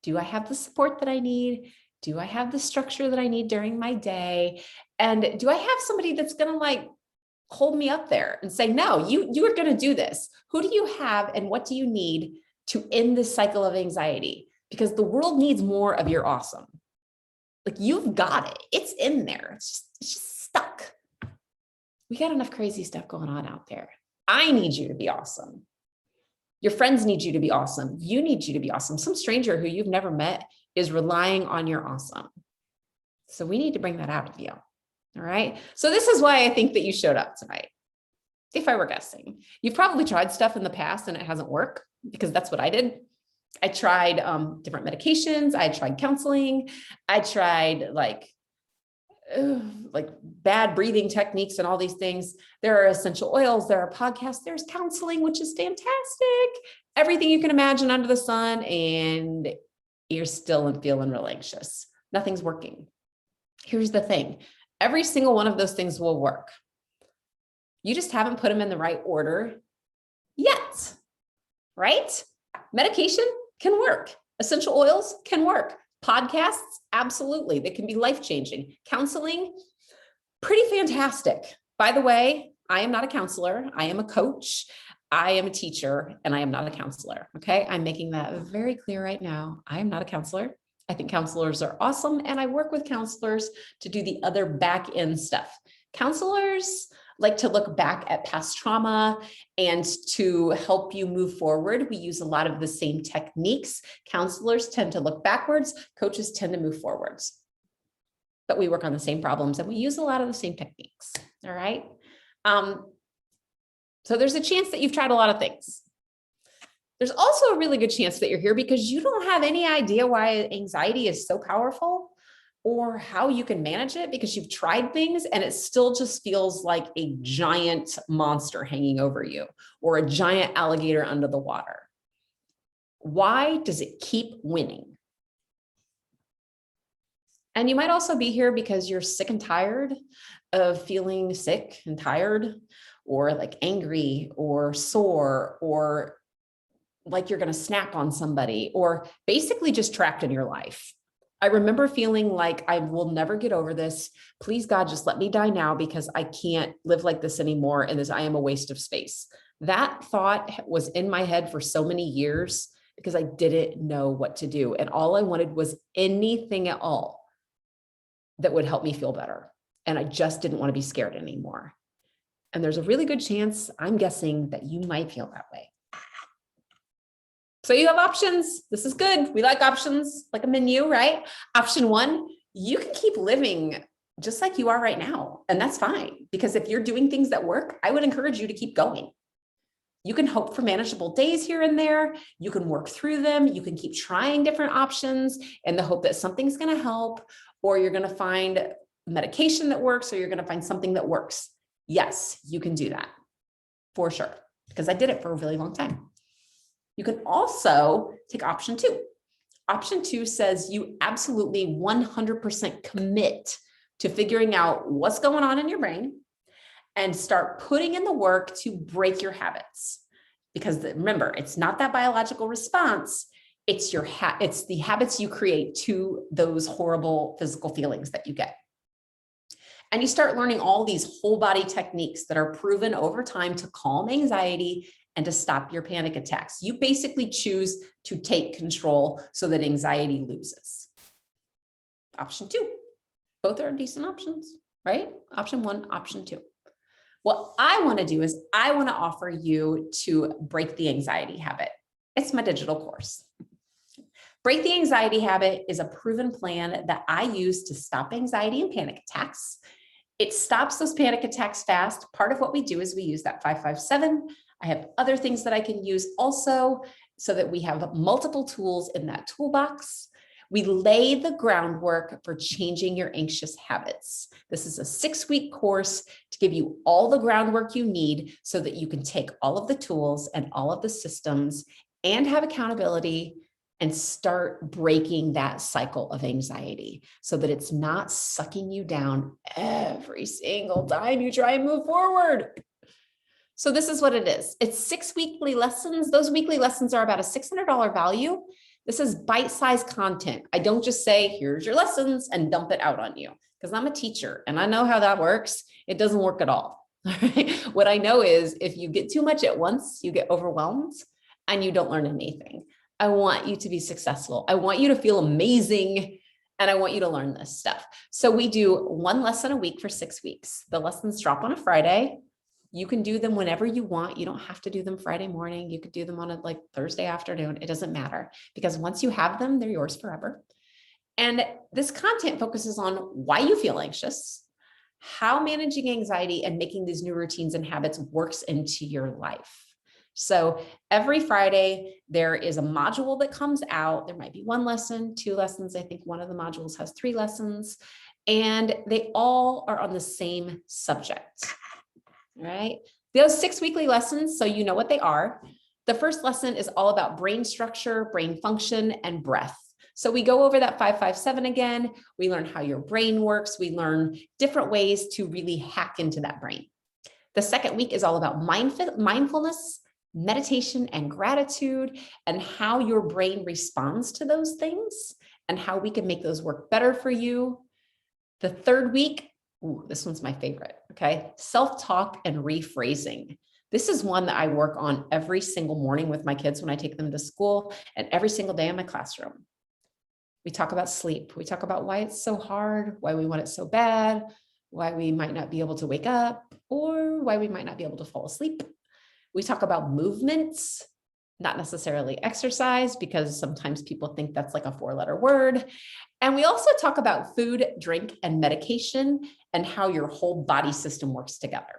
Do I have the support that I need? Do I have the structure that I need during my day? And do I have somebody that's going to like hold me up there and say, no, you are going to do this? Who do you have, and what do you need to end this cycle of anxiety? Because the world needs more of your awesome. Like, you've got it. It's in there. It's just stuck. We got enough crazy stuff going on out there. I need you to be awesome. Your friends need you to be awesome. You need you to be awesome. Some stranger who you've never met is relying on your awesome. So we need to bring that out of you. All right. So this is why I think that you showed up tonight. If I were guessing, you've probably tried stuff in the past and it hasn't worked, because that's what I did. I tried different medications. I tried counseling. I tried like bad breathing techniques and all these things. There are essential oils, there are podcasts, there's counseling, which is fantastic. Everything you can imagine under the sun, and you're still feeling real anxious. Nothing's working. Here's the thing. Every single one of those things will work. You just haven't put them in the right order yet, right? Medication can work. Essential oils can work. Podcasts, absolutely. They can be life-changing. Counseling, pretty fantastic. By the way, I am not a counselor. I am a coach. I am a teacher, and I am not a counselor. Okay. I'm making that very clear right now. I am not a counselor. I think counselors are awesome, and I work with counselors to do the other back end stuff. Counselors like to look back at past trauma and to help you move forward. We use a lot of the same techniques. Counselors tend to look backwards. Coaches tend to move forwards. But we work on the same problems and we use a lot of the same techniques. All right. So there's a chance that you've tried a lot of things. There's also a really good chance that you're here because you don't have any idea why anxiety is so powerful, or how you can manage it, because you've tried things and it still just feels like a giant monster hanging over you, or a giant alligator under the water. Why does it keep winning? And you might also be here because you're sick and tired of feeling sick and tired, or like angry or sore, or like you're going to snap on somebody, or basically just trapped in your life. I remember feeling like I will never get over this. Please, God, just let me die now, because I can't live like this anymore. And I am a waste of space. That thought was in my head for so many years because I didn't know what to do. And all I wanted was anything at all that would help me feel better. And I just didn't want to be scared anymore. And there's a really good chance, I'm guessing, that you might feel that way. So you have options. This is good. We like options, like a menu, right? Option one, you can keep living just like you are right now. And that's fine, because if you're doing things that work, I would encourage you to keep going. You can hope for manageable days here and there. You can work through them. You can keep trying different options in the hope that something's going to help, or you're going to find medication that works, or you're going to find something that works. Yes, you can do that for sure, because I did it for a really long time. You can also take option two. Option two says you absolutely 100% commit to figuring out what's going on in your brain and start putting in the work to break your habits. Because remember, it's not that biological response, it's it's the habits you create to those horrible physical feelings that you get. And you start learning all these whole body techniques that are proven over time to calm anxiety and to stop your panic attacks. You basically choose to take control so that anxiety loses. Option two, both are decent options, right? Option one, option two. What I want to do is I want to offer you to break the anxiety habit. It's my digital course. Break the Anxiety Habit is a proven plan that I use to stop anxiety and panic attacks. It stops those panic attacks fast. Part of what we do is we use that 5-5-7. I have other things that I can use also, so that we have multiple tools in that toolbox. We lay the groundwork for changing your anxious habits. This is a 6-week course to give you all the groundwork you need so that you can take all of the tools and all of the systems and have accountability and start breaking that cycle of anxiety so that it's not sucking you down every single time you try and move forward. So this is what it is. It's 6 weekly lessons. Those weekly lessons are about a $600 value. This is bite-sized content. I don't just say, here's your lessons and dump it out on you, because I'm a teacher and I know how that works. It doesn't work at all. What I know is if you get too much at once, you get overwhelmed and you don't learn anything. I want you to be successful. I want you to feel amazing. And I want you to learn this stuff. So we do one lesson a week for 6 weeks. The lessons drop on a Friday. You can do them whenever you want. You don't have to do them Friday morning. You could do them on a Thursday afternoon. It doesn't matter, because once you have them, they're yours forever. And this content focuses on why you feel anxious, how managing anxiety and making these new routines and habits works into your life. So every Friday, there is a module that comes out. There might be one lesson, two lessons. I think one of the modules has 3 lessons, and they all are on the same subject. All right. Those 6 weekly lessons, so you know what they are. The first lesson is all about brain structure, brain function, and breath. So we go over that 5-5-7 again. We learn how your brain works. We learn different ways to really hack into that brain. The second week is all about mindfulness, meditation, and gratitude, and how your brain responds to those things and how we can make those work better for you. The third week, ooh, this one's my favorite, okay? Self-talk and rephrasing. This is one that I work on every single morning with my kids when I take them to school and every single day in my classroom. We talk about sleep. We talk about why it's so hard, why we want it so bad, why we might not be able to wake up, or why we might not be able to fall asleep. We talk about movements, not necessarily exercise, because sometimes people think that's like a 4-letter word. And we also talk about food, drink, and medication and how your whole body system works together.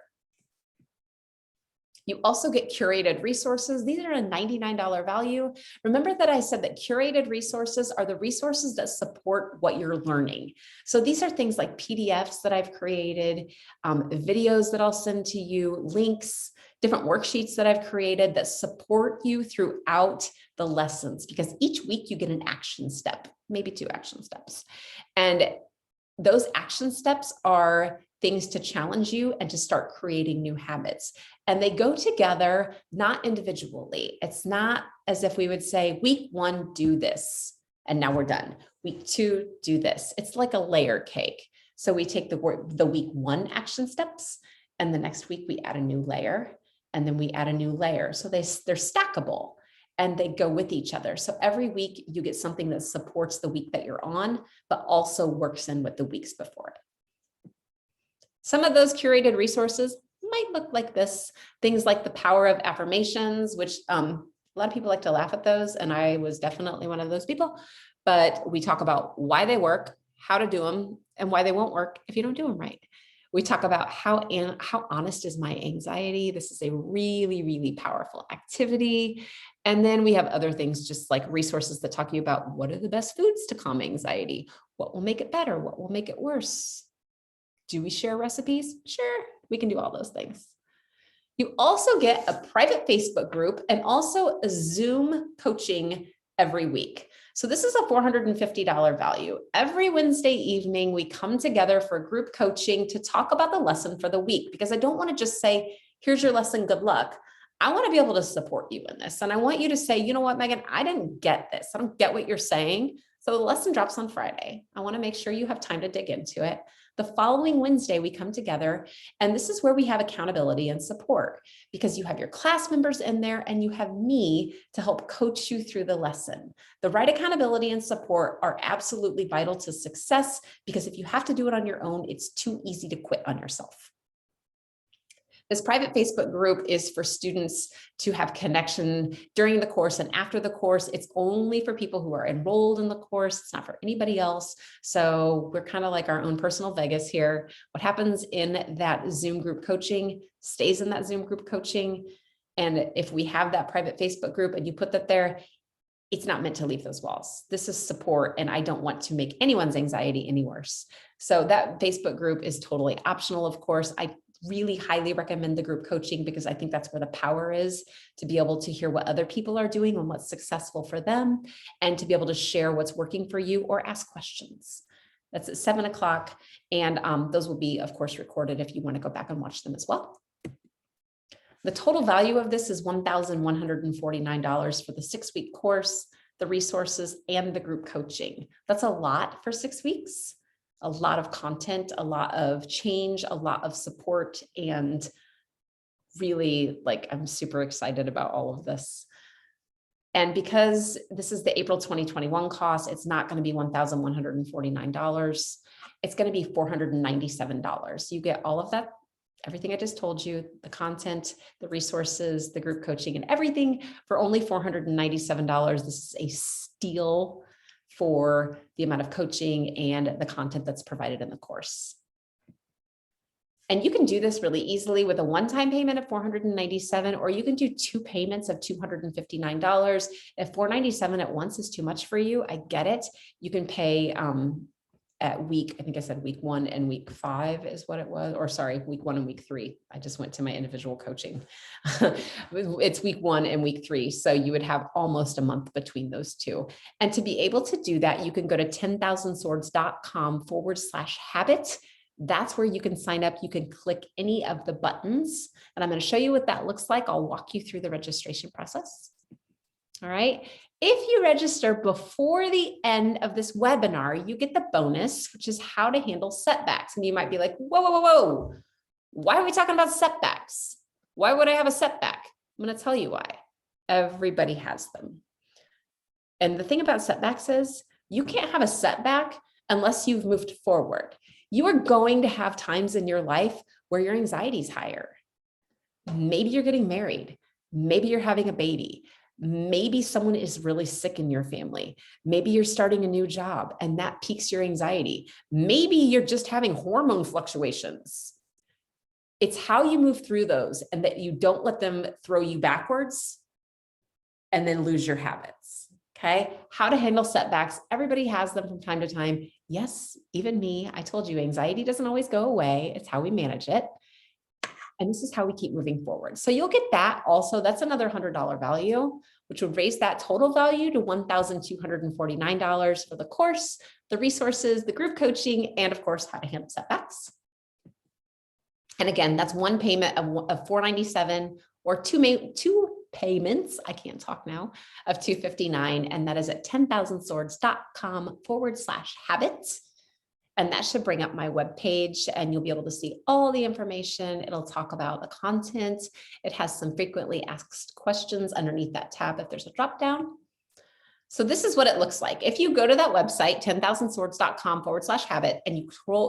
You also get curated resources. These are a $99 value. Remember that I said that curated resources are the resources that support what you're learning. So these are things like PDFs that I've created, videos that I'll send to you, links, different worksheets that I've created that support you throughout the lessons, because each week you get an action step, maybe 2 action steps. And those action steps are things to challenge you and to start creating new habits. And they go together, not individually. It's not as if we would say, week 1, do this, and now we're done. Week 2, do this. It's like a layer cake. So we take the week 1 action steps, and the next week we add a new layer, and then we add a new layer. So they're stackable and they go with each other. So every week you get something that supports the week that you're on, but also works in with the weeks before it. Some of those curated resources might look like this. Things like the power of affirmations, which a lot of people like to laugh at those, and I was definitely one of those people. But we talk about why they work, how to do them, and why they won't work if you don't do them right. We talk about how honest is my anxiety. This is a really, really powerful activity. And then we have other things, just like resources that talk to you about what are the best foods to calm anxiety, what will make it better, what will make it worse. Do we share recipes? Sure, we can do all those things. You also get a private Facebook group and also a Zoom coaching every week. So this is a $450 value. Every Wednesday evening, we come together for group coaching to talk about the lesson for the week, because I don't want to just say, here's your lesson, good luck. I want to be able to support you in this. And I want you to say, you know what, Megan, I didn't get this. I don't get what you're saying. So the lesson drops on Friday. I want to make sure you have time to dig into it. The following Wednesday, we come together, and this is where we have accountability and support, because you have your class members in there and you have me to help coach you through the lesson. The right accountability and support are absolutely vital to success, because if you have to do it on your own, it's too easy to quit on yourself. This private Facebook group is for students to have connection during the course and after the course. It's only for people who are enrolled in the course. It's not for anybody else. So we're kind of like our own personal Vegas here. What happens in that Zoom group coaching stays in that Zoom group coaching. And if we have that private Facebook group and you put that there, it's not meant to leave those walls. This is support, and I don't want to make anyone's anxiety any worse. So that Facebook group is totally optional, of course. I really highly recommend the group coaching, because I think that's where the power is, to be able to hear what other people are doing and what's successful for them, and to be able to share what's working for you or ask questions. That's at 7 o'clock. And those will be, of course, recorded if you want to go back and watch them as well. The total value of this is $1,149 for the 6-week course, the resources, and the group coaching. That's a lot for 6 weeks. A lot of content, a lot of change, a lot of support, and really, like, I'm super excited about all of this. And because this is the April 2021 cost, it's not going to be $1,149. It's going to be $497. You get all of that, everything I just told you, the content, the resources, the group coaching, and everything for only $497. This is a steal for the amount of coaching and the content that's provided in the course. And you can do this really easily with a one-time payment of $497, or you can do 2 payments of $259. If $497 at once is too much for you, I get it. You can pay at week, I think I said week 1 and week 5 is what it was, or sorry, week 1 and week 3. I just went to my individual coaching. It's week 1 and week 3. So you would have almost a month between those two. And to be able to do that, you can go to 10,000swords.com/habit. That's where you can sign up. You can click any of the buttons, and I'm going to show you what that looks like. I'll walk you through the registration process. All right. If you register before the end of this webinar, you get the bonus, which is how to handle setbacks. And you might be like, whoa, whoa, whoa, whoa. Why are we talking about setbacks? Why would I have a setback? I'm going to tell you why. Everybody has them. And the thing about setbacks is you can't have a setback unless you've moved forward. You are going to have times in your life where your anxiety is higher. Maybe you're getting married. Maybe you're having a baby. Maybe someone is really sick in your family. Maybe you're starting a new job and that piques your anxiety. Maybe you're just having hormone fluctuations. It's how you move through those and that you don't let them throw you backwards and then lose your habits. Okay. How to handle setbacks. Everybody has them from time to time. Yes, even me. I told you anxiety doesn't always go away. It's how we manage it. And this is how we keep moving forward. So you'll get that also. That's another $100 value, which would raise that total value to $1,249 for the course, the resources, the group coaching, and of course, how to handle setbacks. And again, that's one payment of $497 or two payments, I can't talk now, of $259. And that is at 10,000swords.com/habit. And that should bring up my webpage and you'll be able to see all the information. It'll talk about the content. It has some frequently asked questions underneath that tab if there's a drop down. So this is what it looks like. If you go to that website, 10,000swords.com/habit, and you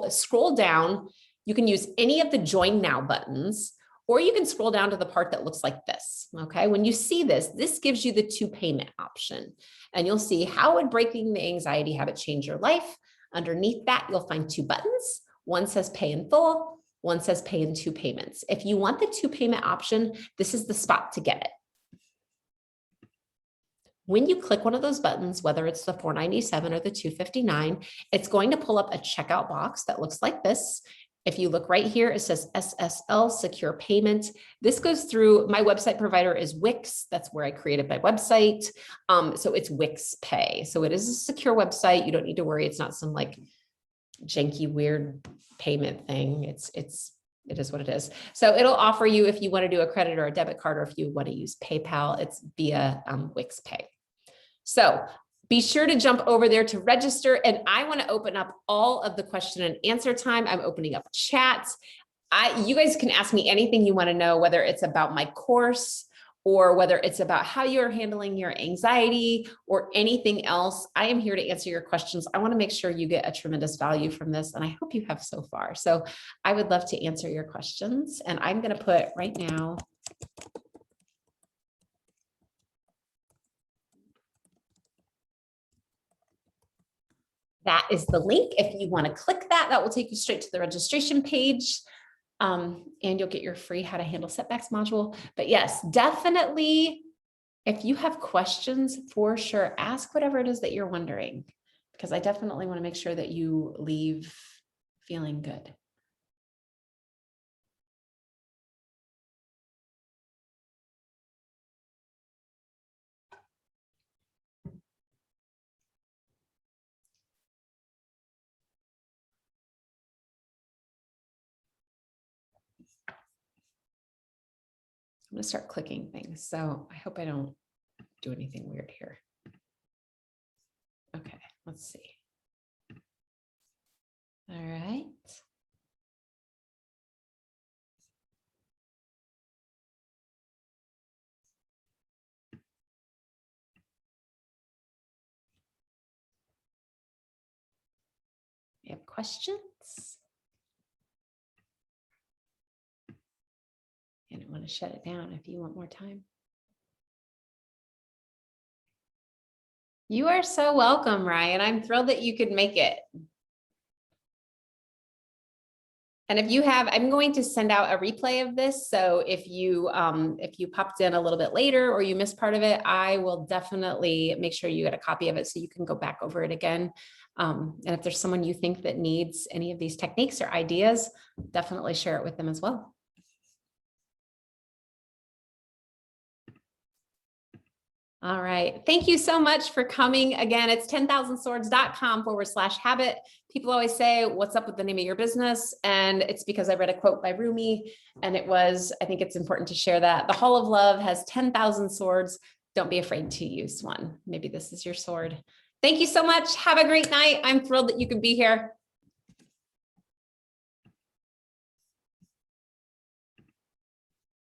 scroll down, you can use any of the join now buttons, or you can scroll down to the part that looks like this. Okay. When you see this, this gives you the 2 payment option, and you'll see how would breaking the anxiety habit change your life. Underneath that, you'll find 2 buttons. One says pay in full, one says pay in 2 payments. If you want the 2 payment option, this is the spot to get it. When you click one of those buttons, whether it's the $497 or the $259, it's going to pull up a checkout box that looks like this. If you look right here, it says SSL Secure Payment. This goes through, my website provider is Wix. That's where I created my website. So it's Wix Pay. So it is a secure website. You don't need to worry. It's not some like janky, weird payment thing. It is what it is. So it'll offer you if you want to do a credit or a debit card, or if you want to use PayPal, it's via Wix Pay. So be sure to jump over there to register. And I want to open up all of the question and answer time. I'm opening up chats. You guys can ask me anything you want to know, whether it's about my course or whether it's about how you're handling your anxiety or anything else. I am here to answer your questions. I want to make sure you get a tremendous value from this, and I hope you have so far. So I would love to answer your questions, and I'm going to put right now, that is the link. If you want to click that, that will take you straight to the registration page. And you'll get your free How to Handle Setbacks module. But yes, definitely, if you have questions, for sure, ask whatever it is that you're wondering, because I definitely want to make sure that you leave feeling good. I'm going to start clicking things. So I hope I don't do anything weird here. Okay, let's see. All right. We have questions. And I want to shut it down if you want more time. You are so welcome, Ryan. I'm thrilled that you could make it. And if you have, I'm going to send out a replay of this. So if you popped in a little bit later or you missed part of it, I will definitely make sure you get a copy of it so you can go back over it again. And if there's someone you think that needs any of these techniques or ideas, definitely share it with them as well. All right. Thank you so much for coming. Again, it's 10,000swords.com/habit. People always say, what's up with the name of your business? And it's because I read a quote by Rumi, and it was, I think it's important to share that. The Hall of Love has 10,000 swords. Don't be afraid to use one. Maybe this is your sword. Thank you so much. Have a great night. I'm thrilled that you could be here.